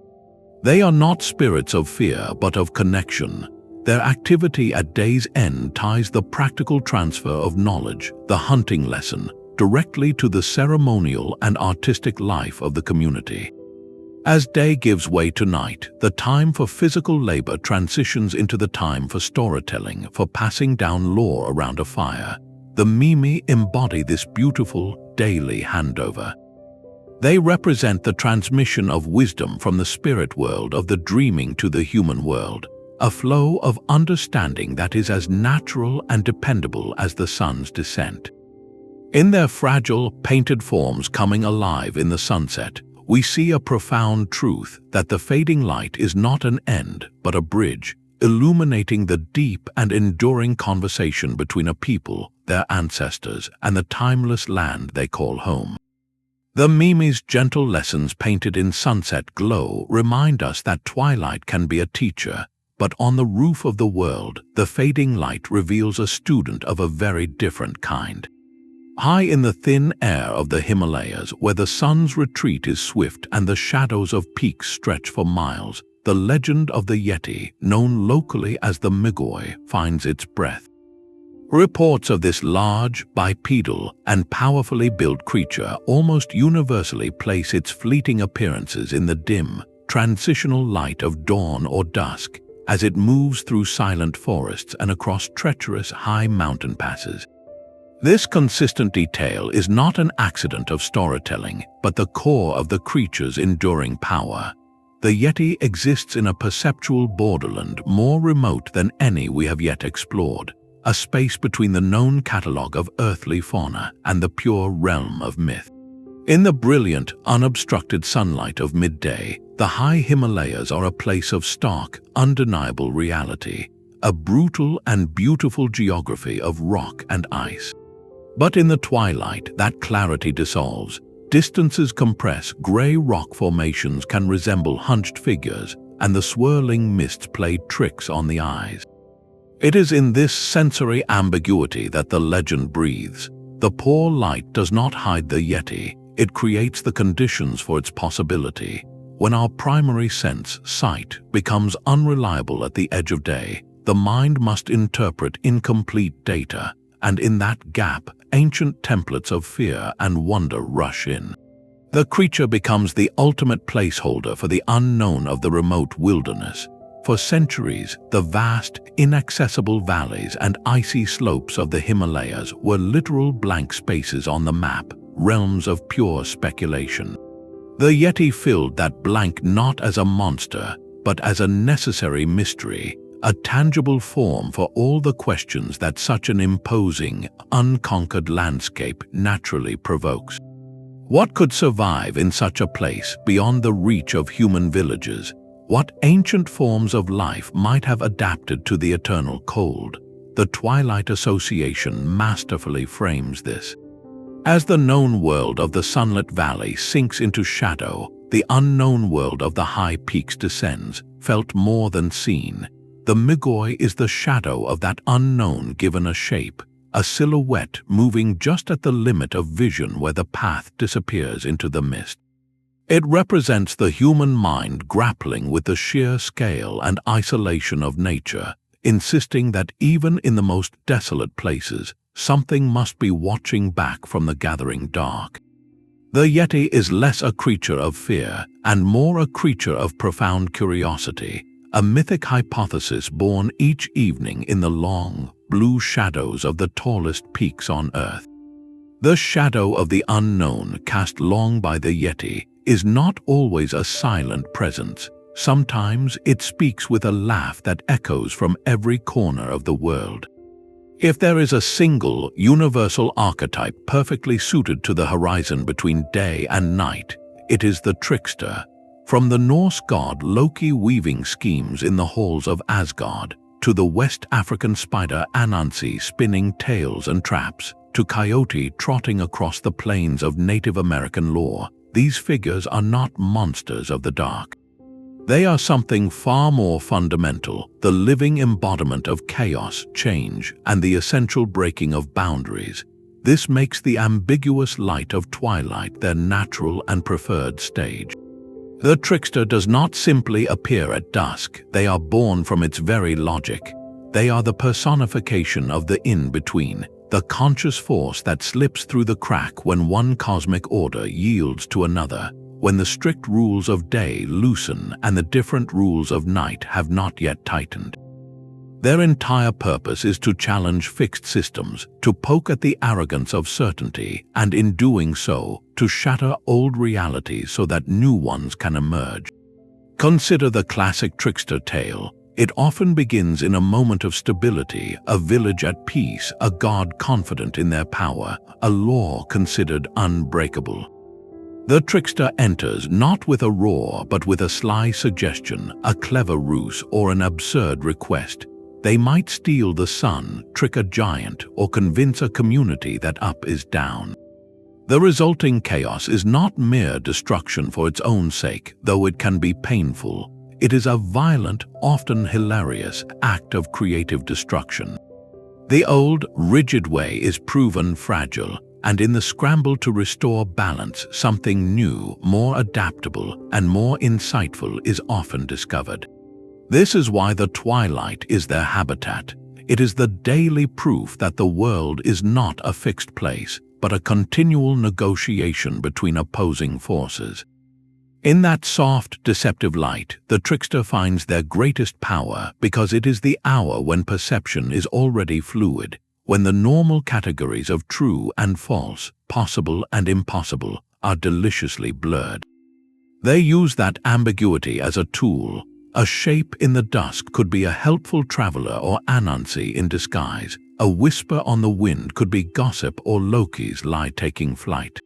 They are not spirits of fear, but of connection. Their activity at day's end ties the practical transfer of knowledge, the hunting lesson, directly to the ceremonial and artistic life of the community. As day gives way to night, the time for physical labor transitions into the time for storytelling, for passing down lore around a fire. The Mimi embody this beautiful, daily handover. They represent the transmission of wisdom from the spirit world of the dreaming to the human world, a flow of understanding that is as natural and dependable as the sun's descent. In their fragile, painted forms coming alive in the sunset, we see a profound truth that the fading light is not an end, but a bridge, illuminating the deep and enduring conversation between a people, their ancestors, and the timeless land they call home. The Mimi's gentle lessons painted in sunset glow remind us that twilight can be a teacher, but on the roof of the world, the fading light reveals a student of a very different kind. High in the thin air of the Himalayas, where the sun's retreat is swift and the shadows of peaks stretch for miles, the legend of the Yeti, known locally as the Migoi, finds its breath. Reports of this large, bipedal, and powerfully built creature almost universally place its fleeting appearances in the dim, transitional light of dawn or dusk, as it moves through silent forests and across treacherous high mountain passes. This consistent detail is not an accident of storytelling, but the core of the creature's enduring power. The Yeti exists in a perceptual borderland more remote than any we have yet explored, a space between the known catalogue of earthly fauna and the pure realm of myth. In the brilliant, unobstructed sunlight of midday, the high Himalayas are a place of stark, undeniable reality, a brutal and beautiful geography of rock and ice. But in the twilight, that clarity dissolves. Distances compress, gray rock formations can resemble hunched figures, and the swirling mists play tricks on the eyes. It is in this sensory ambiguity that the legend breathes. The poor light does not hide the Yeti, it creates the conditions for its possibility. When our primary sense, sight, becomes unreliable at the edge of day, the mind must interpret incomplete data, and in that gap, ancient templates of fear and wonder rush in. The creature becomes the ultimate placeholder for the unknown of the remote wilderness. For centuries, the vast, inaccessible valleys and icy slopes of the Himalayas were literal blank spaces on the map, realms of pure speculation. The Yeti filled that blank not as a monster, but as a necessary mystery, a tangible form for all the questions that such an imposing, unconquered landscape naturally provokes. What could survive in such a place beyond the reach of human villages? What ancient forms of life might have adapted to the eternal cold? The Twilight Association masterfully frames this. As the known world of the sunlit valley sinks into shadow, the unknown world of the high peaks descends, felt more than seen. The Migoi is the shadow of that unknown given a shape, a silhouette moving just at the limit of vision where the path disappears into the mist. It represents the human mind grappling with the sheer scale and isolation of nature, insisting that even in the most desolate places, something must be watching back from the gathering dark. The Yeti is less a creature of fear and more a creature of profound curiosity, a mythic hypothesis born each evening in the long, blue shadows of the tallest peaks on Earth. The shadow of the unknown cast long by the Yeti is not always a silent presence. Sometimes it speaks with a laugh that echoes from every corner of the world. If there is a single, universal archetype perfectly suited to the horizon between day and night, it is the trickster. From the Norse god Loki weaving schemes in the halls of Asgard, to the West African spider Anansi spinning tales and traps, to Coyote trotting across the plains of Native American lore, these figures are not monsters of the dark. They are something far more fundamental, the living embodiment of chaos, change, and the essential breaking of boundaries. This makes the ambiguous light of Twilight their natural and preferred stage. The trickster does not simply appear at dusk, they are born from its very logic. They are the personification of the in-between, the conscious force that slips through the crack when one cosmic order yields to another, when the strict rules of day loosen and the different rules of night have not yet tightened. Their entire purpose is to challenge fixed systems, to poke at the arrogance of certainty, and in doing so, to shatter old realities so that new ones can emerge. Consider the classic trickster tale. It often begins in a moment of stability, a village at peace, a god confident in their power, a law considered unbreakable. The trickster enters not with a roar but with a sly suggestion, a clever ruse, or an absurd request. They might steal the sun, trick a giant, or convince a community that up is down. The resulting chaos is not mere destruction for its own sake, though it can be painful. It is a violent, often hilarious, act of creative destruction. The old, rigid way is proven fragile, and in the scramble to restore balance, something new, more adaptable, and more insightful is often discovered. This is why the Twilight is their habitat. It is the daily proof that the world is not a fixed place, but a continual negotiation between opposing forces. In that soft, deceptive light, the trickster finds their greatest power because it is the hour when perception is already fluid, when the normal categories of true and false, possible and impossible, are deliciously blurred. They use that ambiguity as a tool. A shape in the dusk could be a helpful traveler or Anansi in disguise. A whisper on the wind could be gossip or Loki's lie taking flight.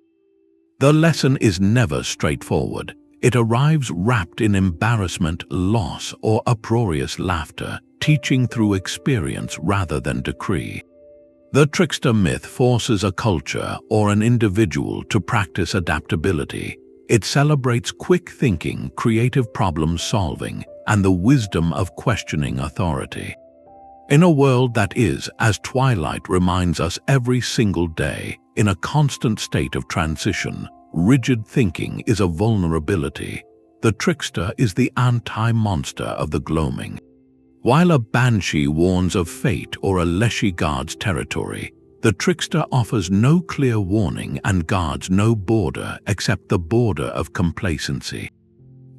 The lesson is never straightforward. It arrives wrapped in embarrassment, loss, or uproarious laughter, teaching through experience rather than decree. The trickster myth forces a culture or an individual to practice adaptability. It celebrates quick thinking, creative problem solving, and the wisdom of questioning authority. In a world that is, as Twilight reminds us every single day, in a constant state of transition, rigid thinking is a vulnerability. The trickster is the anti-monster of the gloaming. While a Banshee warns of fate or a Leshy guards territory, the trickster offers no clear warning and guards no border except the border of complacency.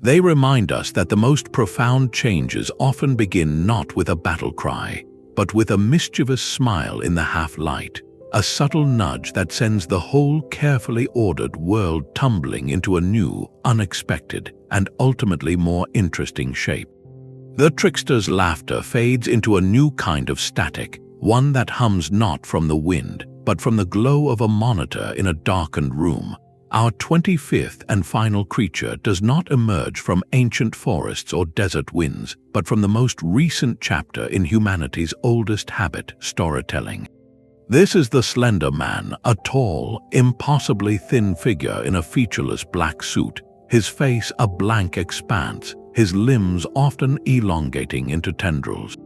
They remind us that the most profound changes often begin not with a battle cry, but with a mischievous smile in the half-light, a subtle nudge that sends the whole carefully ordered world tumbling into a new, unexpected, and ultimately more interesting shape. The trickster's laughter fades into a new kind of static, one that hums not from the wind, but from the glow of a monitor in a darkened room. Our 25th and final creature does not emerge from ancient forests or desert winds, but from the most recent chapter in humanity's oldest habit, storytelling. This is the Slender Man, a tall, impossibly thin figure in a featureless black suit, his face a blank expanse, his limbs often elongating into tendrils.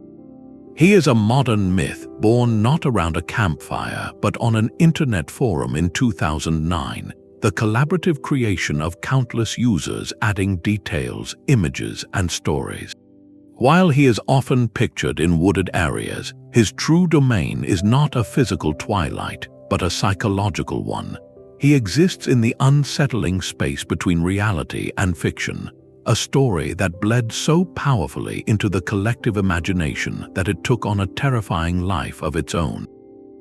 He is a modern myth born not around a campfire but on an internet forum in 2009, the collaborative creation of countless users adding details, images, and stories. While he is often pictured in wooded areas, his true domain is not a physical twilight, but a psychological one. He exists in the unsettling space between reality and fiction, a story that bled so powerfully into the collective imagination that it took on a terrifying life of its own.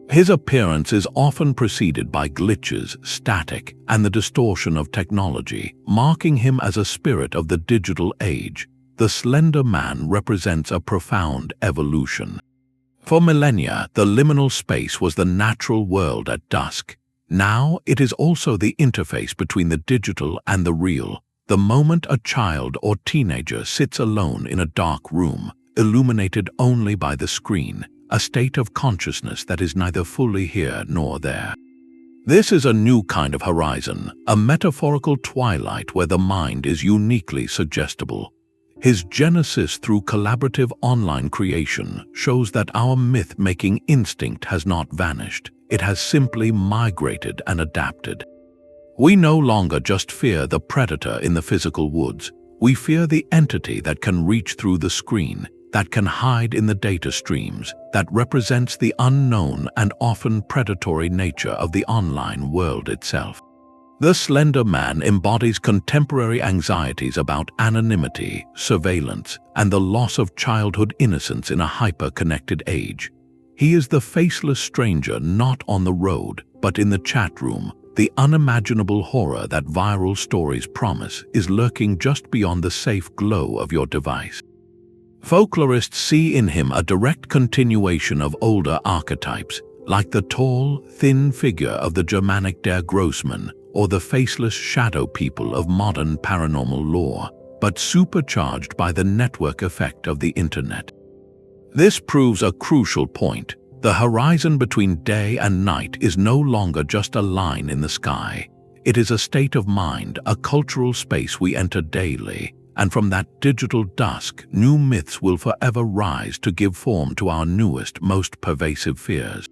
His appearance is often preceded by glitches, static, and the distortion of technology, marking him as a spirit of the digital age. The Slender Man represents a profound evolution. For millennia, the liminal space was the natural world at dusk. Now it is also the interface between the digital and the real. The moment a child or teenager sits alone in a dark room, illuminated only by the screen, a state of consciousness that is neither fully here nor there. This is a new kind of horizon, a metaphorical twilight where the mind is uniquely suggestible. His genesis through collaborative online creation shows that our myth-making instinct has not vanished. It has simply migrated and adapted. We no longer just fear the predator in the physical woods. We fear the entity that can reach through the screen, that can hide in the data streams, that represents the unknown and often predatory nature of the online world itself. The Slender Man embodies contemporary anxieties about anonymity, surveillance, and the loss of childhood innocence in a hyper-connected age. He is the faceless stranger not on the road, but in the chat room. The unimaginable horror that viral stories promise is lurking just beyond the safe glow of your device. Folklorists see in him a direct continuation of older archetypes, like the tall, thin figure of the Germanic Der Grossmann or the faceless shadow people of modern paranormal lore, but supercharged by the network effect of the internet. This proves a crucial point. The horizon between day and night is no longer just a line in the sky. It is a state of mind, a cultural space we enter daily, and from that digital dusk, new myths will forever rise to give form to our newest, most pervasive fears.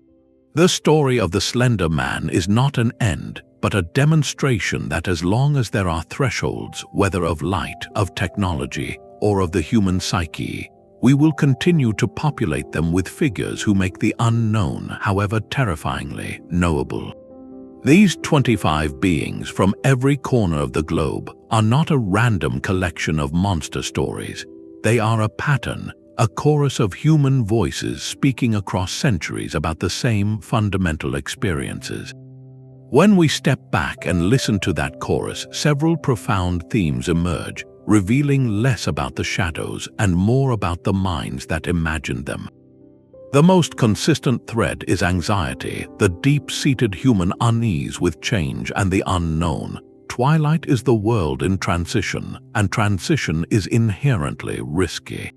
The story of the Slender Man is not an end, but a demonstration that as long as there are thresholds, whether of light, of technology, or of the human psyche, we will continue to populate them with figures who make the unknown, however terrifyingly, knowable. These 25 beings from every corner of the globe are not a random collection of monster stories. They are a pattern, a chorus of human voices speaking across centuries about the same fundamental experiences. When we step back and listen to that chorus, several profound themes emerge, revealing less about the shadows and more about the minds that imagined them. The most consistent thread is anxiety, the deep-seated human unease with change and the unknown. Twilight is the world in transition, and transition is inherently risky.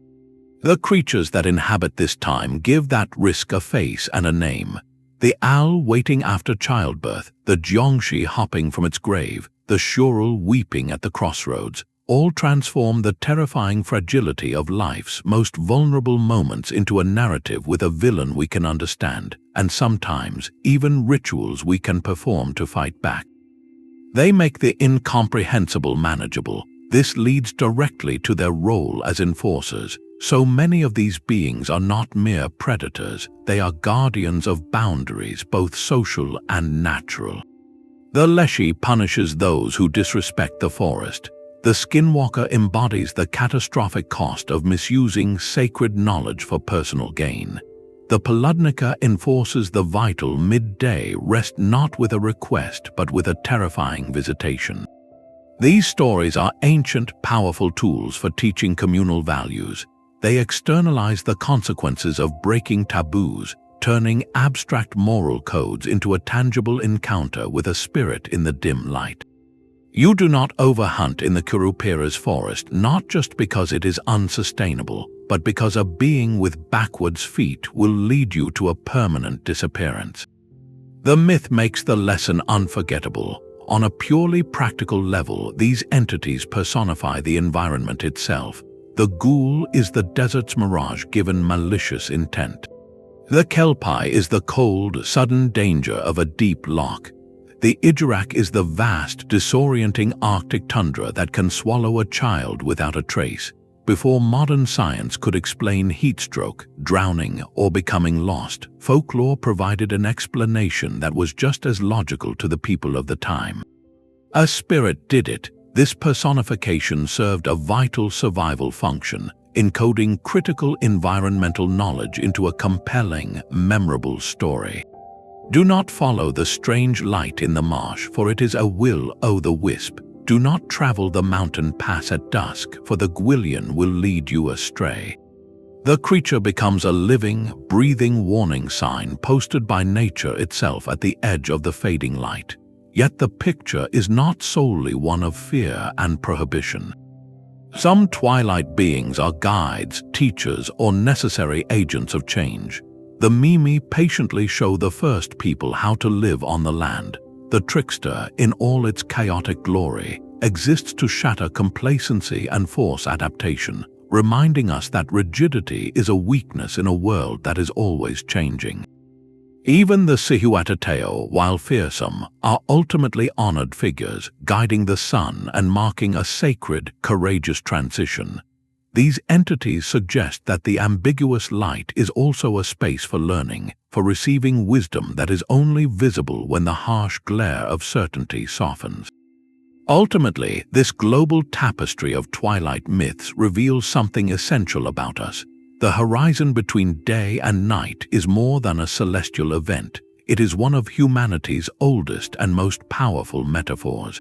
The creatures that inhabit this time give that risk a face and a name. The owl waiting after childbirth, the Jiangshi hopping from its grave, the Churel weeping at the crossroads, all transform the terrifying fragility of life's most vulnerable moments into a narrative with a villain we can understand, and sometimes even rituals we can perform to fight back. They make the incomprehensible manageable. This leads directly to their role as enforcers. So many of these beings are not mere predators, they are guardians of boundaries, both social and natural. The Leshy punishes those who disrespect the forest. The Skinwalker embodies the catastrophic cost of misusing sacred knowledge for personal gain. The Poludnica enforces the vital midday rest not with a request but with a terrifying visitation. These stories are ancient, powerful tools for teaching communal values. They externalize the consequences of breaking taboos, turning abstract moral codes into a tangible encounter with a spirit in the dim light. You do not overhunt in the Curupira's forest not just because it is unsustainable, but because a being with backwards feet will lead you to a permanent disappearance. The myth makes the lesson unforgettable. On a purely practical level, these entities personify the environment itself. The Ghoul is the desert's mirage given malicious intent. The Kelpie is the cold, sudden danger of a deep loch. The Ijiraq is the vast, disorienting Arctic tundra that can swallow a child without a trace. Before modern science could explain heatstroke, drowning, or becoming lost, folklore provided an explanation that was just as logical to the people of the time. A spirit did it. This personification served a vital survival function, encoding critical environmental knowledge into a compelling, memorable story. Do not follow the strange light in the marsh, for it is a will-o'-the-Wisp. Do not travel the mountain pass at dusk, for the Gwyllion will lead you astray. The creature becomes a living, breathing warning sign posted by nature itself at the edge of the fading light. Yet the picture is not solely one of fear and prohibition. Some Twilight beings are guides, teachers, or necessary agents of change. The Mimi patiently show the first people how to live on the land. The trickster, in all its chaotic glory, exists to shatter complacency and force adaptation, reminding us that rigidity is a weakness in a world that is always changing. Even the Cihuateteo, while fearsome, are ultimately honored figures, guiding the sun and marking a sacred, courageous transition. These entities suggest that the ambiguous light is also a space for learning, for receiving wisdom that is only visible when the harsh glare of certainty softens. Ultimately, this global tapestry of Twilight myths reveals something essential about us. The horizon between day and night is more than a celestial event. It is one of humanity's oldest and most powerful metaphors.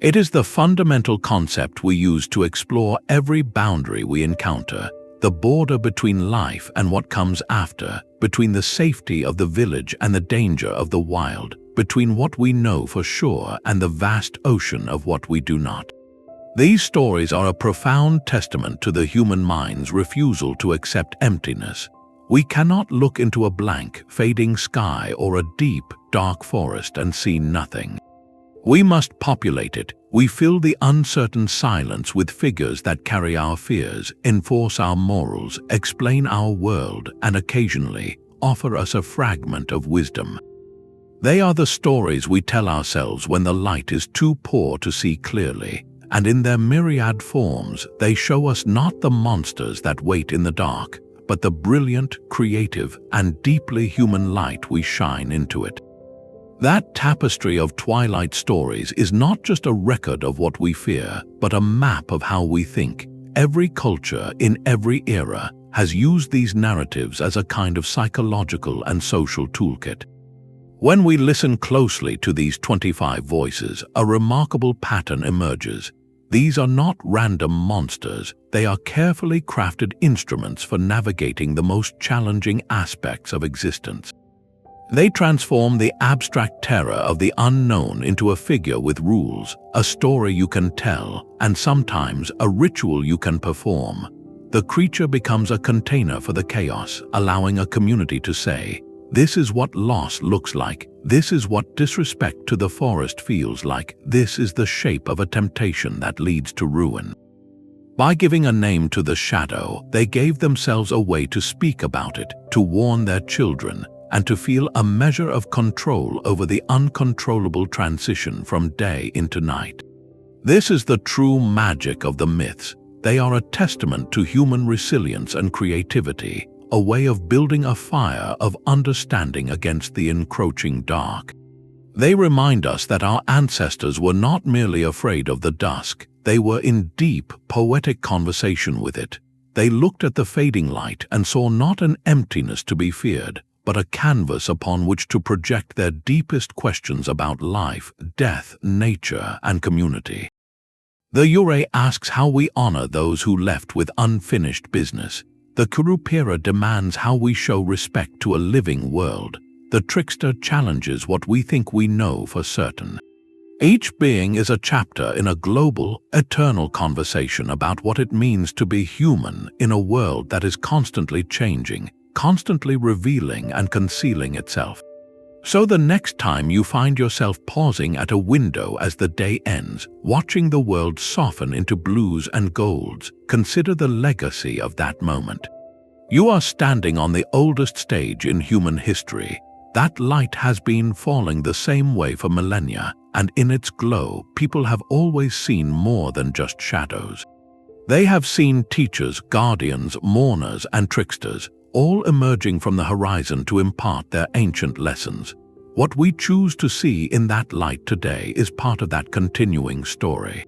It is the fundamental concept we use to explore every boundary we encounter, the border between life and what comes after, between the safety of the village and the danger of the wild, between what we know for sure and the vast ocean of what we do not. These stories are a profound testament to the human mind's refusal to accept emptiness. We cannot look into a blank, fading sky or a deep, dark forest and see nothing. We must populate it. We fill the uncertain silence with figures that carry our fears, enforce our morals, explain our world, and occasionally offer us a fragment of wisdom. They are the stories we tell ourselves when the light is too poor to see clearly, and in their myriad forms, they show us not the monsters that wait in the dark, but the brilliant, creative, and deeply human light we shine into it. That tapestry of Twilight stories is not just a record of what we fear, but a map of how we think. Every culture in every era has used these narratives as a kind of psychological and social toolkit. When we listen closely to these 25 voices, a remarkable pattern emerges. These are not random monsters, they are carefully crafted instruments for navigating the most challenging aspects of existence. They transform the abstract terror of the unknown into a figure with rules, a story you can tell, and sometimes a ritual you can perform. The creature becomes a container for the chaos, allowing a community to say, "This is what loss looks like. This is what disrespect to the forest feels like. This is the shape of a temptation that leads to ruin." By giving a name to the shadow, they gave themselves a way to speak about it, to warn their children, and to feel a measure of control over the uncontrollable transition from day into night. This is the true magic of the myths. They are a testament to human resilience and creativity, a way of building a fire of understanding against the encroaching dark. They remind us that our ancestors were not merely afraid of the dusk, they were in deep, poetic conversation with it. They looked at the fading light and saw not an emptiness to be feared, but a canvas upon which to project their deepest questions about life, death, nature, and community. The Yūrei asks how we honor those who left with unfinished business. The Curupira demands how we show respect to a living world. The trickster challenges what we think we know for certain. Each being is a chapter in a global, eternal conversation about what it means to be human in a world that is constantly changing, constantly revealing and concealing itself. So the next time you find yourself pausing at a window as the day ends, watching the world soften into blues and golds, consider the legacy of that moment. You are standing on the oldest stage in human history. That light has been falling the same way for millennia, and in its glow, people have always seen more than just shadows. They have seen teachers, guardians, mourners, and tricksters, all emerging from the horizon to impart their ancient lessons. What we choose to see in that light today is part of that continuing story.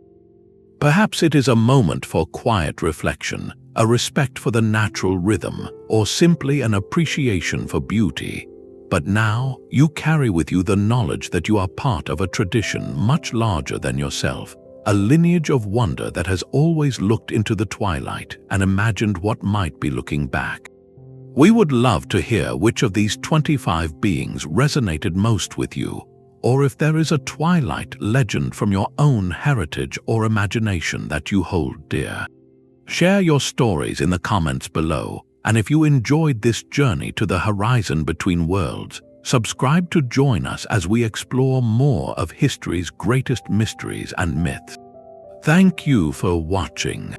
Perhaps it is a moment for quiet reflection, a respect for the natural rhythm, or simply an appreciation for beauty. But now, you carry with you the knowledge that you are part of a tradition much larger than yourself, a lineage of wonder that has always looked into the twilight and imagined what might be looking back. We would love to hear which of these 25 beings resonated most with you, or if there is a twilight legend from your own heritage or imagination that you hold dear. Share your stories in the comments below, and if you enjoyed this journey to the horizon between worlds, subscribe to join us as we explore more of history's greatest mysteries and myths. Thank you for watching.